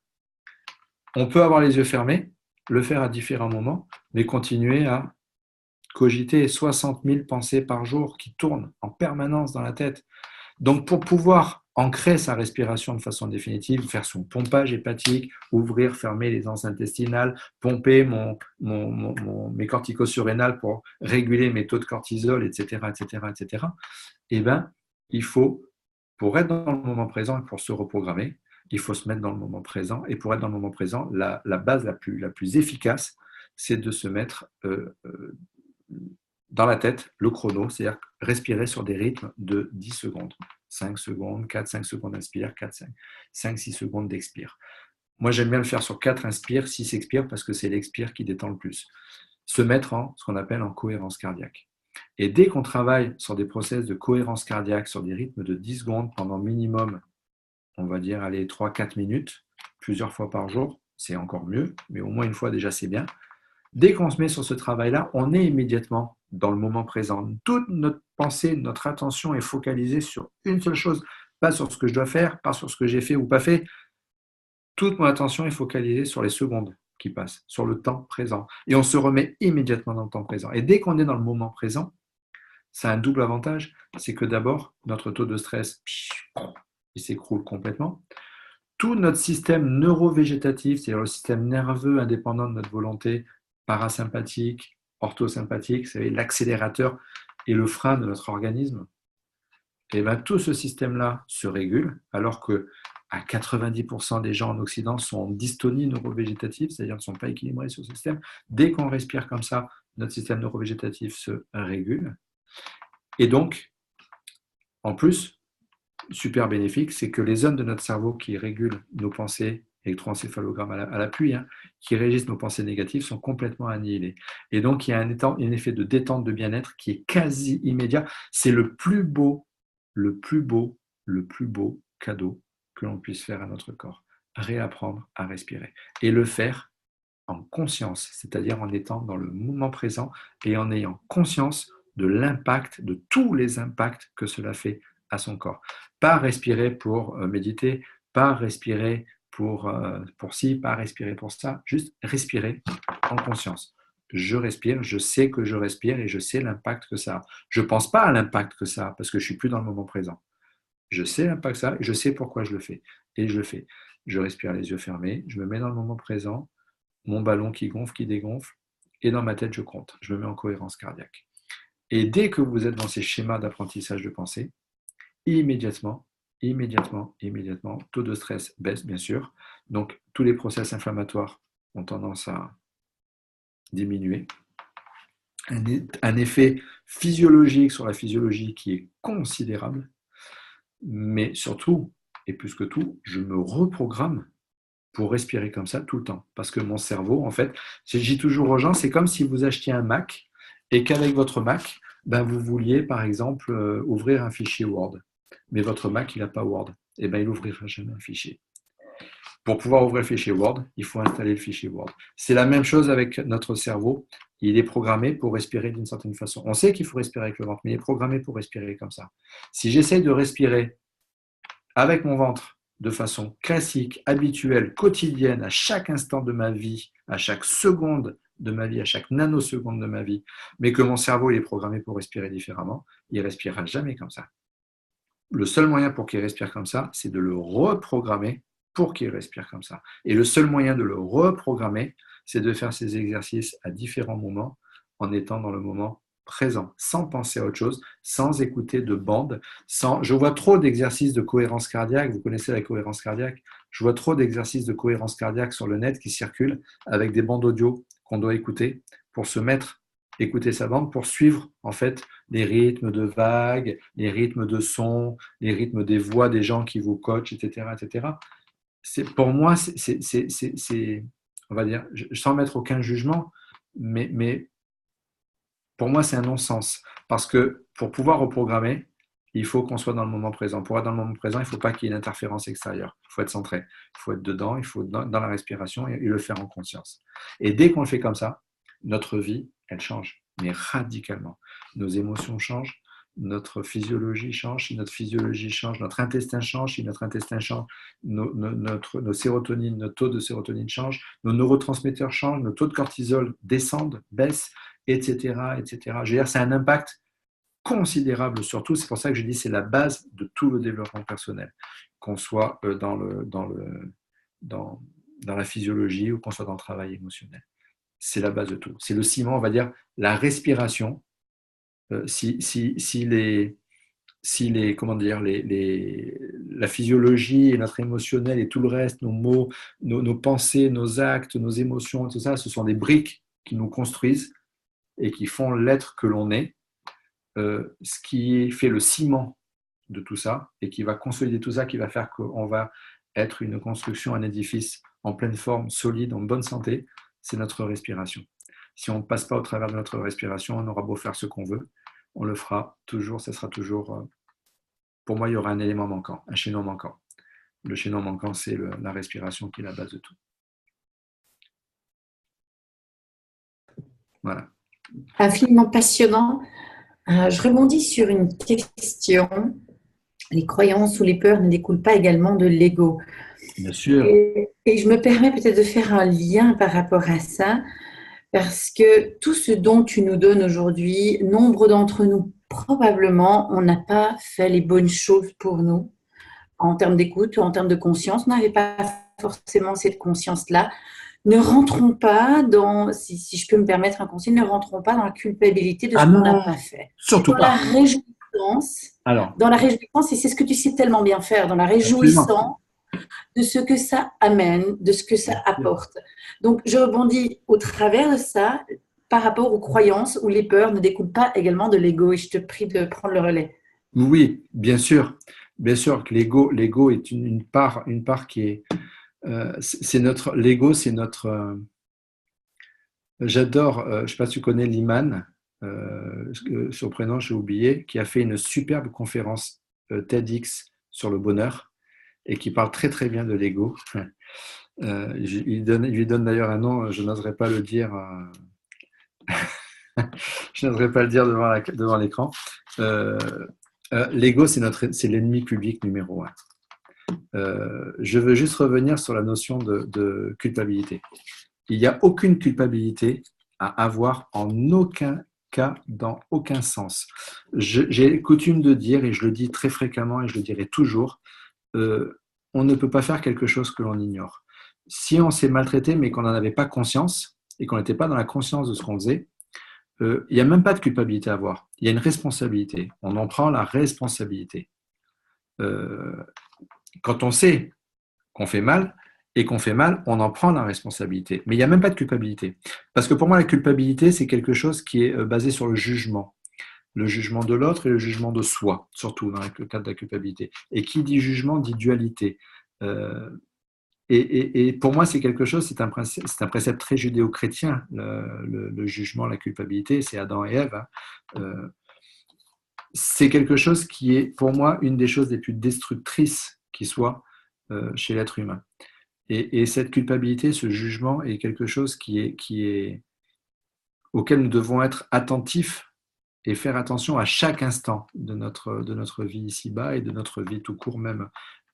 on peut avoir les yeux fermés, le faire à différents moments, mais continuer à cogiter 60 000 pensées par jour qui tournent en permanence dans la tête. Donc, pour pouvoir ancrer sa respiration de façon définitive, faire son pompage hépatique, ouvrir, fermer les anses intestinales, pomper mes corticosurrénales pour réguler mes taux de cortisol, etc., etc., etc., il faut, pour être dans le moment présent et pour se reprogrammer, il faut se mettre dans le moment présent. Et pour être dans le moment présent, la base la plus efficace, c'est de se mettre dans la tête le chrono, c'est-à-dire respirer sur des rythmes de 10 secondes. 5 secondes, 4, 5 secondes inspire, 4, 5, 6 secondes d'expire. Moi, j'aime bien le faire sur 4 inspire, 6 expire, parce que c'est l'expire qui détend le plus. Se mettre en ce qu'on appelle en cohérence cardiaque. Et dès qu'on travaille sur des process de cohérence cardiaque, sur des rythmes de 10 secondes pendant minimum, on va dire, 3-4 minutes, plusieurs fois par jour, c'est encore mieux, mais au moins une fois déjà, c'est bien. Dès qu'on se met sur ce travail-là, on est immédiatement dans le moment présent. Toute notre pensée, notre attention est focalisée sur une seule chose, pas sur ce que je dois faire, pas sur ce que j'ai fait ou pas fait. Toute mon attention est focalisée sur les secondes qui passent, sur le temps présent. Et on se remet immédiatement dans le temps présent. Et dès qu'on est dans le moment présent, ça a un double avantage, c'est que d'abord, notre taux de stress, il s'écroule complètement. Tout notre système neurovégétatif, c'est-à-dire le système nerveux indépendant de notre volonté, parasympathique, orthosympathique, c'est l'accélérateur et le frein de notre organisme, tout ce système-là se régule, alors que à 90% des gens en Occident sont en dystonie neurovégétative, c'est-à-dire ne sont pas équilibrés sur ce système. Dès qu'on respire comme ça, notre système neurovégétatif se régule. Et donc, en plus, super bénéfique, c'est que les zones de notre cerveau qui régulent nos pensées électroencéphalogramme à l'appui, hein, qui régissent nos pensées négatives sont complètement annihilés. Et donc, il y a un effet de détente, de bien-être qui est quasi immédiat. C'est le plus beau cadeau que l'on puisse faire à notre corps. Réapprendre à respirer. Et le faire en conscience, c'est-à-dire en étant dans le moment présent et en ayant conscience de l'impact, de tous les impacts que cela fait à son corps. Pas respirer pour méditer, pas respirer pour ci, pas respirer pour ça, juste respirer en conscience. Je respire, je sais que je respire et je sais l'impact que ça a. Je ne pense pas à l'impact que ça a parce que je ne suis plus dans le moment présent. Je sais l'impact que ça a et je sais pourquoi je le fais. Et je le fais. Je respire les yeux fermés, je me mets dans le moment présent, mon ballon qui gonfle, qui dégonfle, et dans ma tête, je compte. Je me mets en cohérence cardiaque. Et dès que vous êtes dans ces schémas d'apprentissage de pensée, immédiatement, taux de stress baisse, bien sûr. Donc, tous les process inflammatoires ont tendance à diminuer. Un effet physiologique sur la physiologie qui est considérable. Mais surtout, et plus que tout, je me reprogramme pour respirer comme ça tout le temps. Parce que mon cerveau, en fait, je dis toujours aux gens, c'est comme si vous achetiez un Mac et qu'avec votre Mac, vous vouliez, par exemple, ouvrir un fichier Word. Mais votre Mac, il n'a pas Word. Et il n'ouvrira jamais un fichier. Pour pouvoir ouvrir le fichier Word, il faut installer le fichier Word. C'est la même chose avec notre cerveau. Il est programmé pour respirer d'une certaine façon. On sait qu'il faut respirer avec le ventre, mais il est programmé pour respirer comme ça. Si j'essaye de respirer avec mon ventre de façon classique, habituelle, quotidienne, à chaque instant de ma vie, à chaque seconde de ma vie, à chaque nanoseconde de ma vie, mais que mon cerveau il est programmé pour respirer différemment, il ne respirera jamais comme ça. Le seul moyen pour qu'il respire comme ça, c'est de le reprogrammer pour qu'il respire comme ça. Et le seul moyen de le reprogrammer, c'est de faire ces exercices à différents moments en étant dans le moment présent, sans penser à autre chose, sans écouter de bande, sans... Je vois trop d'exercices de cohérence cardiaque, vous connaissez la cohérence cardiaque, je vois trop d'exercices de cohérence cardiaque sur le net qui circulent avec des bandes audio qu'on doit écouter pour se mettre, écouter sa bande, pour suivre en fait les rythmes de vagues, les rythmes de sons, les rythmes des voix des gens qui vous coachent, etc. etc. Pour moi, on va dire, sans mettre aucun jugement, mais pour moi, c'est un non-sens. Parce que pour pouvoir reprogrammer, il faut qu'on soit dans le moment présent. Pour être dans le moment présent, il ne faut pas qu'il y ait une interférence extérieure. Il faut être centré. Il faut être dedans, il faut être dans la respiration et le faire en conscience. Et dès qu'on le fait comme ça, notre vie, elle change, mais radicalement. Nos émotions changent, notre physiologie change. Si notre physiologie change, notre intestin change. Si notre intestin change, nos sérotonines, notre taux de sérotonine change, nos neurotransmetteurs changent, nos taux de cortisol descendent, baissent, etc. etc. Je veux dire, c'est un impact considérable surtout. C'est pour ça que je dis que c'est la base de tout le développement personnel, qu'on soit dans la physiologie ou qu'on soit dans le travail émotionnel. C'est la base de tout. C'est le ciment, on va dire, la respiration. La physiologie et notre émotionnel et tout le reste, nos mots, nos pensées, nos actes, nos émotions, tout ça, ce sont des briques qui nous construisent et qui font l'être que l'on est, ce qui fait le ciment de tout ça et qui va consolider tout ça, qui va faire qu'on va être une construction, un édifice en pleine forme, solide, en bonne santé, c'est notre respiration. Si on ne passe pas au travers de notre respiration, on aura beau faire ce qu'on veut, on le fera toujours, ça sera toujours... Pour moi, il y aura un élément manquant, un chaînon manquant. Le chaînon manquant, c'est la respiration qui est la base de tout. Voilà. Infiniment passionnant. Je rebondis sur une question. Les croyances ou les peurs ne découlent pas également de l'ego. Bien sûr. Et je me permets peut-être de faire un lien par rapport à ça, parce que tout ce dont tu nous donnes aujourd'hui, nombre d'entre nous, probablement, on n'a pas fait les bonnes choses pour nous, en termes d'écoute ou en termes de conscience. On n'avait pas forcément cette conscience-là. Ne rentrons pas dans, si je peux me permettre un conseil, ne rentrons pas dans la culpabilité de ce qu'on n'a pas fait. Surtout dans pas. La réjouissance. Dans la réjouissance, et c'est ce que tu sais tellement bien faire, dans la réjouissance de ce que ça amène, de ce que ça apporte. Donc, je rebondis au travers de ça par rapport aux croyances où les peurs ne découlent pas également de l'ego, et je te prie de prendre le relais. Oui, bien sûr. Bien sûr que l'ego est une part qui est c'est notre l'ego, c'est notre. J'adore. Je ne sais pas si tu connais Liman, son prénom j'ai oublié, qui a fait une superbe conférence TEDx sur le bonheur et qui parle très très bien de l'ego. Il lui donne d'ailleurs un nom, je n'oserais pas le dire. Je n'oserais pas le dire devant l'écran. L'ego, c'est l'ennemi public numéro un. Je veux juste revenir sur la notion de culpabilité. Il n'y a aucune culpabilité à avoir en aucun cas, dans aucun sens. J'ai coutume de dire, et je le dis très fréquemment et je le dirai toujours, on ne peut pas faire quelque chose que l'on ignore. Si on s'est maltraité mais qu'on n'en avait pas conscience et qu'on n'était pas dans la conscience de ce qu'on faisait, il n'y a même pas de culpabilité à avoir. Il y a une responsabilité. On en prend la responsabilité. Quand on sait qu'on fait mal et qu'on fait mal, on en prend la responsabilité. Mais il n'y a même pas de culpabilité. Parce que pour moi, la culpabilité, c'est quelque chose qui est basé sur le jugement. Le jugement de l'autre et le jugement de soi, surtout dans le cadre de la culpabilité. Et qui dit jugement dit dualité. Et pour moi, c'est quelque chose, c'est un précepte très judéo-chrétien, le jugement, la culpabilité, c'est Adam et Ève. C'est quelque chose qui est, pour moi, une des choses les plus destructrices qui soit chez l'être humain. Et cette culpabilité, ce jugement est quelque chose auquel nous devons être attentifs et faire attention à chaque instant de notre vie ici-bas et de notre vie tout court même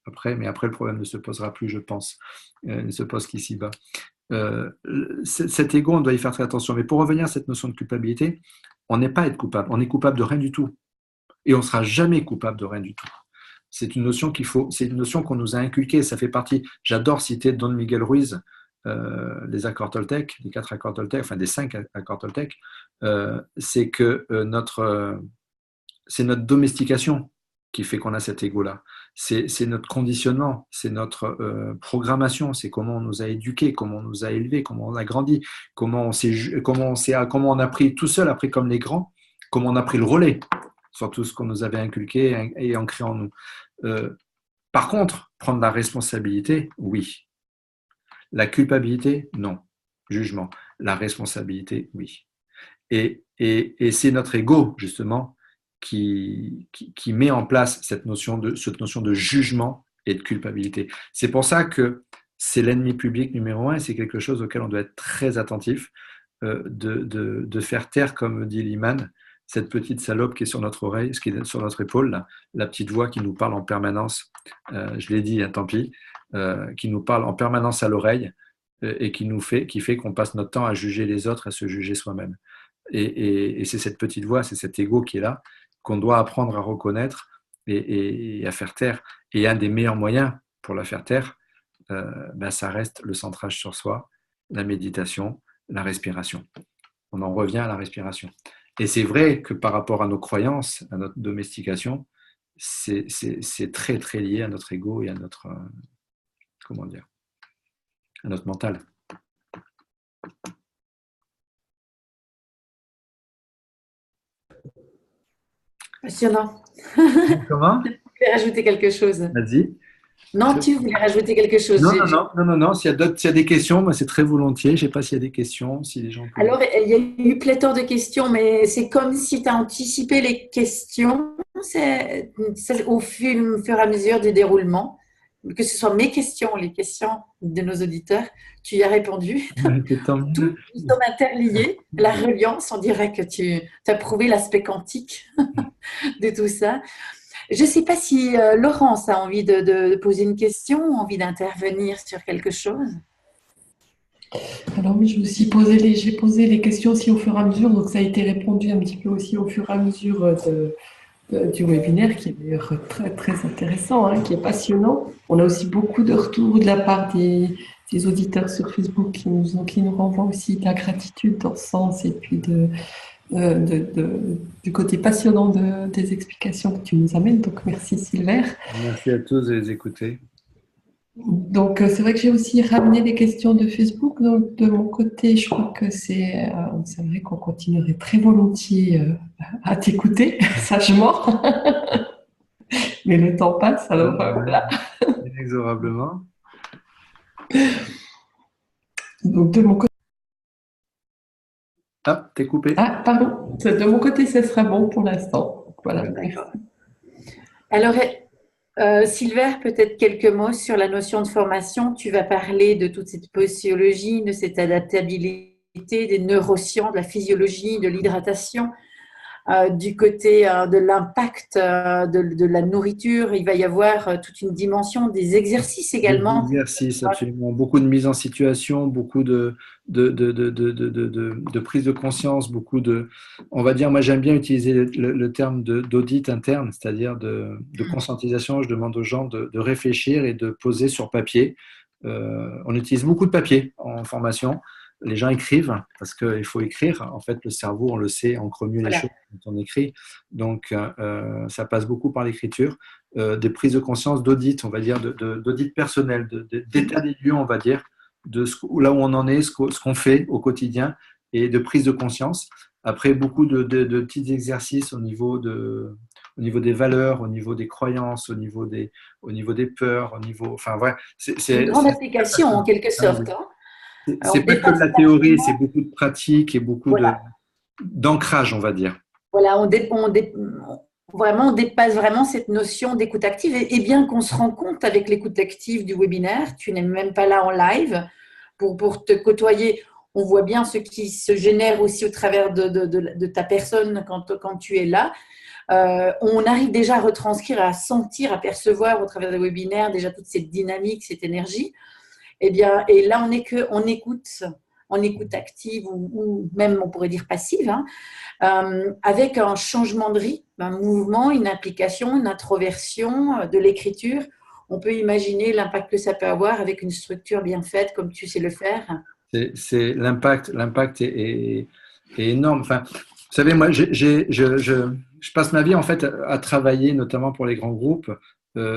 après, mais après le problème ne se posera plus, je pense, ne se pose qu'ici-bas. Cet ego, on doit y faire très attention. Mais pour revenir à cette notion de culpabilité, on n'est pas être coupable, on est coupable de rien du tout. Et on ne sera jamais coupable de rien du tout. C'est une notion c'est une notion qu'on nous a inculquée, ça fait partie, j'adore citer Don Miguel Ruiz, les accords Toltec, les 4 accords Toltec, enfin des 5 accords Toltec, c'est que c'est notre domestication qui fait qu'on a cet ego-là. C'est notre conditionnement, c'est notre programmation, c'est comment on nous a éduqués, comment on nous a élevés, comment on a grandi, comment on a pris tout seul, après comme les grands, comment on a pris le relais sur tout ce qu'on nous avait inculqué et ancré en nous. Par contre, prendre la responsabilité, oui. La culpabilité, non. Jugement. La responsabilité, oui. Et c'est notre ego, justement, qui met en place cette notion de jugement et de culpabilité. C'est pour ça que c'est l'ennemi public numéro un et c'est quelque chose auquel on doit être très attentif, de faire taire, comme dit Liman, cette petite salope qui est sur notre oreille, qui est sur notre épaule, là, la petite voix qui nous parle en permanence, je l'ai dit, hein, tant pis, qui nous parle en permanence à l'oreille et qui fait qu'on passe notre temps à juger les autres, à se juger soi-même. Et c'est cette petite voix, c'est cet ego qui est là, qu'on doit apprendre à reconnaître et à faire taire. Et un des meilleurs moyens pour la faire taire, ça reste le centrage sur soi, la méditation, la respiration. On en revient à la respiration. Et c'est vrai que par rapport à nos croyances, à notre domestication, c'est très très lié à notre ego et à notre à notre mental. Passionnant. Comment? Tu voulais rajouter quelque chose? Vas-y. Non, tu voulais rajouter quelque chose? Non. S'il y a des questions, moi, c'est très volontiers. Je ne sais pas s'il y a des questions, si les gens peuvent... Alors, il y a eu pléthore de questions, mais c'est comme si tu as anticipé les questions c'est au fur et à mesure du déroulement. Que ce soit mes questions, les questions de nos auditeurs, tu y as répondu. Tout sont interliés. La reliance, on dirait que tu as prouvé l'aspect quantique de tout ça. Je ne sais pas si Laurence a envie de poser une question, envie d'intervenir sur quelque chose. Alors oui, j'ai posé les questions aussi au fur et à mesure, donc ça a été répondu un petit peu aussi au fur et à mesure du webinaire, qui est d'ailleurs très, très intéressant, hein, qui est passionnant. On a aussi beaucoup de retours de la part des auditeurs sur Facebook qui nous renvoient aussi de la gratitude dans ce sens et puis du côté passionnant des explications que tu nous amènes. Donc merci Silver. Merci à tous de les écouter. Donc c'est vrai que j'ai aussi ramené des questions de Facebook. Donc de mon côté, je crois que c'est vrai qu'on continuerait très volontiers à t'écouter sagement. Mais le temps passe, alors voilà. Inexorablement. Donc, de mon côté, Ah, t'es coupé. pardon, de mon côté, ce sera bon pour l'instant. Voilà, Ouais. merci. Alors, Silver, peut-être quelques mots sur la notion de formation. Tu vas parler de toute cette posologie, de cette adaptabilité, des neurosciences, de la physiologie, de l'hydratation. Du côté de l'impact de la nourriture, il va y avoir toute une dimension des exercices Des également. exercices, absolument. Beaucoup de mise en situation, beaucoup de prise de conscience, beaucoup de… On va dire, moi j'aime bien utiliser le terme d'audit interne, c'est-à-dire de conscientisation. Je demande aux gens de réfléchir et de poser sur papier. On utilise beaucoup de papier en formation. Les gens écrivent parce qu'il faut écrire. En fait, le cerveau, on le sait, ancre mieux les Voilà. choses quand on écrit. Donc, ça passe beaucoup par l'écriture. Des prises de conscience, d'audit, on va dire, d'audit personnel, d'état des lieux, on va dire, là où on en est, ce qu'on fait au quotidien et de prise de conscience. Après, beaucoup de petits exercices au niveau des valeurs, au niveau des croyances, au niveau des peurs, enfin, ouais, Une grande application en quelque ah, oui. sorte. Hein. Alors, C'est on pas que de dépasse la théorie, c'est beaucoup de pratique et beaucoup voilà, d'ancrage, on va dire. voilà, vraiment, on dépasse vraiment cette notion d'écoute active. Et bien qu'on se rend compte avec l'écoute active du webinaire, tu n'es même pas là en live pour te côtoyer. On voit bien ce qui se génère aussi au travers de ta personne quand tu es là. On arrive déjà à retranscrire, à sentir, à percevoir au travers des webinaires déjà toute cette dynamique, cette énergie. Eh bien, et là, on écoute en écoute active ou même on pourrait dire passive, hein, avec un changement de rythme, un mouvement, une implication, une introversion de l'écriture. On peut imaginer l'impact que ça peut avoir avec une structure bien faite comme tu sais le faire. L'impact est énorme. Enfin, vous savez, moi, je passe ma vie en fait à travailler, notamment pour les grands groupes,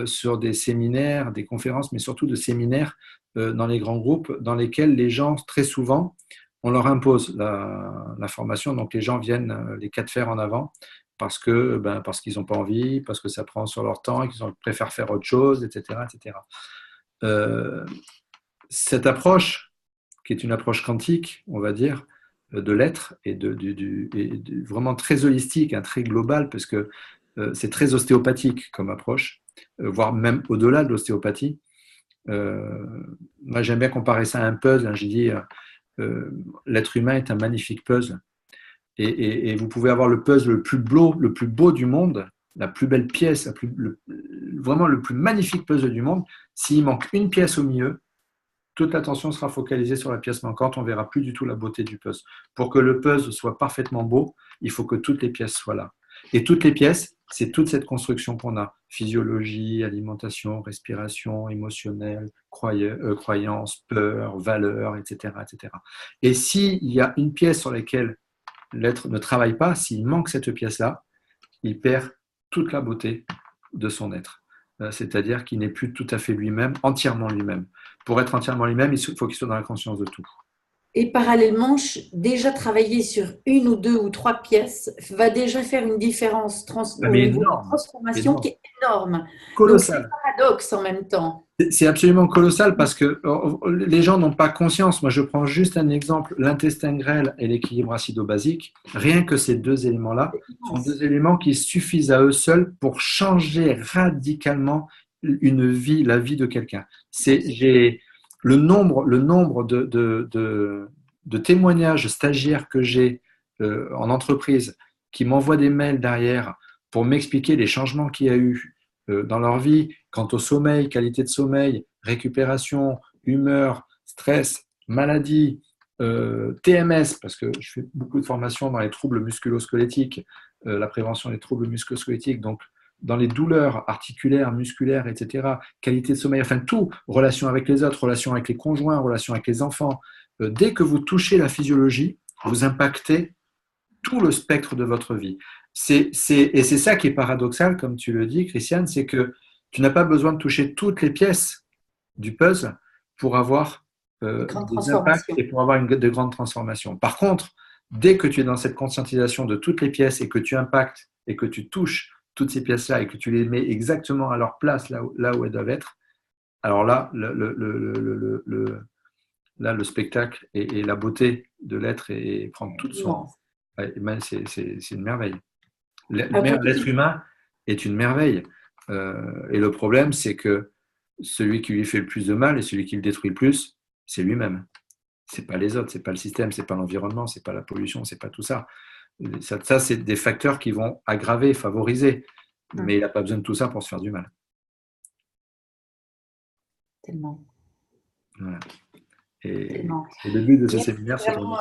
sur des séminaires, des conférences, mais surtout de séminaires dans les grands groupes, dans lesquels les gens, très souvent, on leur impose la formation. Donc, les gens viennent les quatre fers en avant parce qu'ils n'ont pas envie, parce que ça prend sur leur temps et qu'ils préfèrent faire autre chose, etc., etc. Cette approche, qui est une approche quantique, on va dire, de l'être et vraiment très holistique, hein, très global, parce que c'est très ostéopathique comme approche, voire même au-delà de l'ostéopathie. Moi, j'aime bien comparer ça à un puzzle. Hein, j'ai dit, l'être humain est un magnifique puzzle. Et vous pouvez avoir le puzzle le plus beau du monde, la plus belle pièce, vraiment le plus magnifique puzzle du monde. S'il manque une pièce au milieu, toute l'attention sera focalisée sur la pièce manquante, on ne verra plus du tout la beauté du puzzle. Pour que le puzzle soit parfaitement beau, il faut que toutes les pièces soient là. Et toutes les pièces, c'est toute cette construction qu'on a. Physiologie, alimentation, respiration, émotionnel, croyance, peur, valeur, etc., etc. Et s'il y a une pièce sur laquelle l'être ne travaille pas, s'il manque cette pièce-là, il perd toute la beauté de son être. C'est-à-dire qu'il n'est plus tout à fait lui-même, entièrement lui-même. Pour être entièrement lui-même, il faut qu'il soit dans la conscience de tout. Et parallèlement, déjà travailler sur une ou deux ou trois pièces va déjà faire une différence au niveau de la transformation énorme. qui est énorme. Colossal. Donc, c'est paradoxe en même temps. C'est absolument colossal parce que les gens n'ont pas conscience. Moi, je prends juste un exemple, l'intestin grêle et l'équilibre acido-basique. Rien que ces deux éléments-là sont deux éléments qui suffisent à eux seuls pour changer radicalement la vie de quelqu'un. J'ai le nombre de témoignages stagiaires que j'ai en entreprise qui m'envoient des mails derrière pour m'expliquer les changements qu'il y a eu dans leur vie, quant au sommeil, qualité de sommeil, récupération, humeur, stress, maladie, TMS, parce que je fais beaucoup de formations dans les troubles musculo-squelettiques, la prévention des troubles musculo-squelettiques, donc dans les douleurs articulaires, musculaires, etc., qualité de sommeil, enfin tout, relation avec les autres, relation avec les conjoints, relation avec les enfants. Dès que vous touchez la physiologie, vous impactez tout le spectre de votre vie. Et c'est ça qui est paradoxal, comme tu le dis, Christiane, c'est que tu n'as pas besoin de toucher toutes les pièces du puzzle pour avoir des impacts et pour avoir de grandes transformations. Par contre, dès que tu es dans cette conscientisation de toutes les pièces et que tu impactes et que tu touches toutes ces pièces-là et que tu les mets exactement à leur place là où elles doivent être, Alors là, là, le spectacle et la beauté de l'être et prendre toute son... Immense. Ouais, ben, c'est une merveille. Pour L'être humain est une merveille. Et le problème, c'est que celui qui lui fait le plus de mal et celui qui le détruit le plus, c'est lui-même. C'est pas les autres, c'est pas le système, c'est pas l'environnement, c'est pas la pollution, c'est pas tout ça. Ça, c'est des facteurs qui vont aggraver, favoriser. Mais il n'a pas besoin de tout ça pour se faire du mal. Tellement. Voilà. Et Tellement. le but de ce Merci, séminaire, c'est de... vraiment,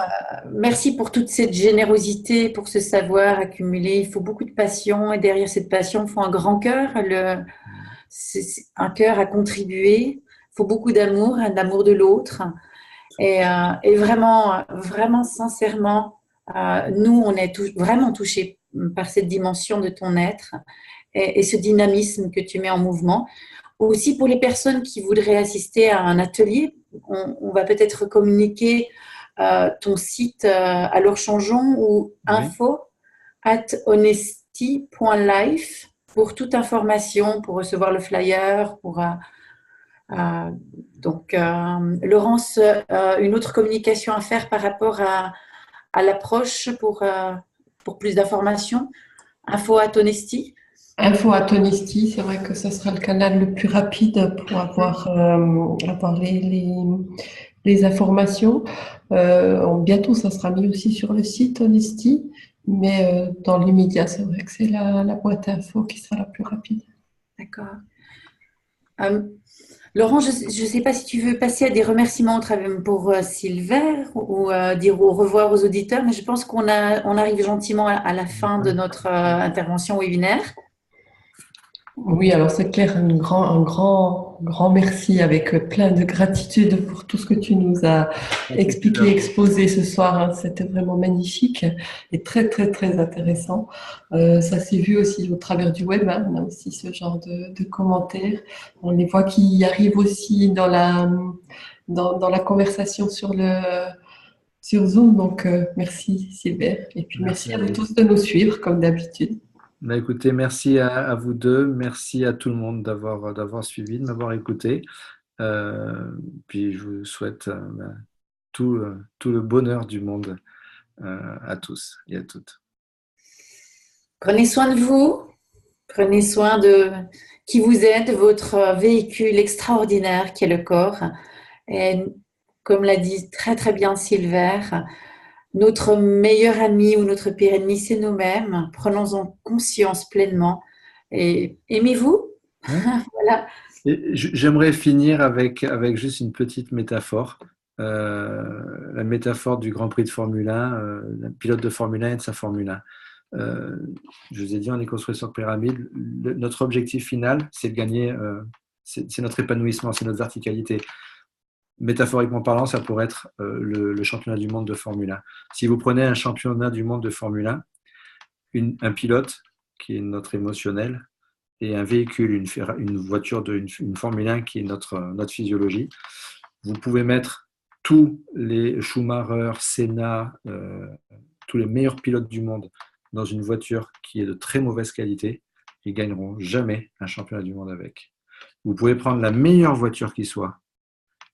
merci pour toute cette générosité, pour ce savoir accumulé. Il faut beaucoup de passion et derrière cette passion, il faut un grand cœur, c'est un cœur à contribuer. Il faut beaucoup d'amour, d'amour de l'autre. Et vraiment, vraiment sincèrement, nous, on est vraiment touchés par cette dimension de ton être et ce dynamisme que tu mets en mouvement. Aussi pour les personnes qui voudraient assister à un atelier, on va peut-être communiquer ton site à leur changeon ou Oui. info@honesty.life pour toute information, pour recevoir le flyer, donc, Laurence, une autre communication à faire par rapport à l'approche pour plus d'informations? Info@honesty. Info@Honesty, c'est vrai que ce sera le canal le plus rapide pour avoir les informations. Bientôt, ça sera mis aussi sur le site Honesty, mais dans l'immédiat, c'est vrai que c'est la boîte info qui sera la plus rapide. D'accord. Laurent, je ne sais pas si tu veux passer à des remerciements pour Silver ou dire au revoir aux auditeurs, mais je pense on arrive gentiment à la fin de notre intervention webinaire. Oui, alors c'est clair, un grand merci avec plein de gratitude pour tout ce que tu nous as expliqué, exposé ce soir. Hein. C'était vraiment magnifique et très, très, très intéressant. Ça s'est vu aussi au travers du web. Hein. On a aussi ce genre de commentaires. On les voit qui arrivent aussi dans la conversation sur Zoom. Donc, merci Sylvain. Et puis merci à vous tous de nous suivre comme d'habitude. Bah, écoutez, merci à vous deux, merci à tout le monde d'avoir suivi, de m'avoir écouté. Puis je vous souhaite tout le bonheur du monde à tous et à toutes. Prenez soin de vous, prenez soin de qui vous êtes, votre véhicule extraordinaire qui est le corps. Et comme l'a dit très très bien Silver, notre meilleur ami ou notre pire ennemi, c'est nous-mêmes. Prenons-en conscience pleinement et aimez-vous. Ouais. Voilà. J'aimerais finir avec juste une petite métaphore. La métaphore du Grand Prix de Formule 1, le pilote de Formule 1 et de sa Formule 1. Je vous ai dit, on est construit sur pyramide. Notre objectif final, c'est de gagner, c'est notre épanouissement, c'est notre verticalité. Métaphoriquement parlant, ça pourrait être le championnat du monde de Formule 1. Si vous prenez un championnat du monde de Formule 1, un pilote qui est notre émotionnel et un véhicule, une voiture, une Formule 1 qui est notre physiologie, vous pouvez mettre tous les Schumacher, Senna, tous les meilleurs pilotes du monde dans une voiture qui est de très mauvaise qualité, ils ne gagneront jamais un championnat du monde avec. Vous pouvez prendre la meilleure voiture qui soit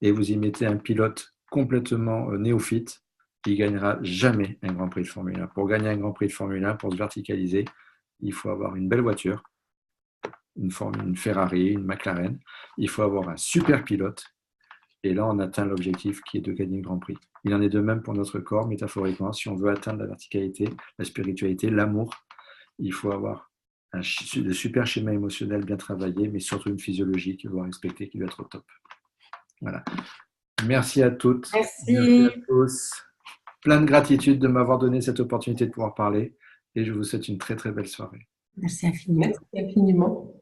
et vous y mettez un pilote complètement néophyte, il ne gagnera jamais un Grand Prix de Formule 1. Pour gagner un Grand Prix de Formule 1, pour se verticaliser, il faut avoir une belle voiture, une Ferrari, une McLaren. Il faut avoir un super pilote. Et là, on atteint l'objectif qui est de gagner le Grand Prix. Il en est de même pour notre corps, métaphoriquement. Si on veut atteindre la verticalité, la spiritualité, l'amour, il faut avoir de super schéma émotionnel bien travaillé, mais surtout une physiologie qu'il doit respecter, qui doit être au top. Voilà. Merci à toutes. Merci à tous. Plein de gratitude de m'avoir donné cette opportunité de pouvoir parler et je vous souhaite une très très belle soirée. Merci infiniment. Merci infiniment.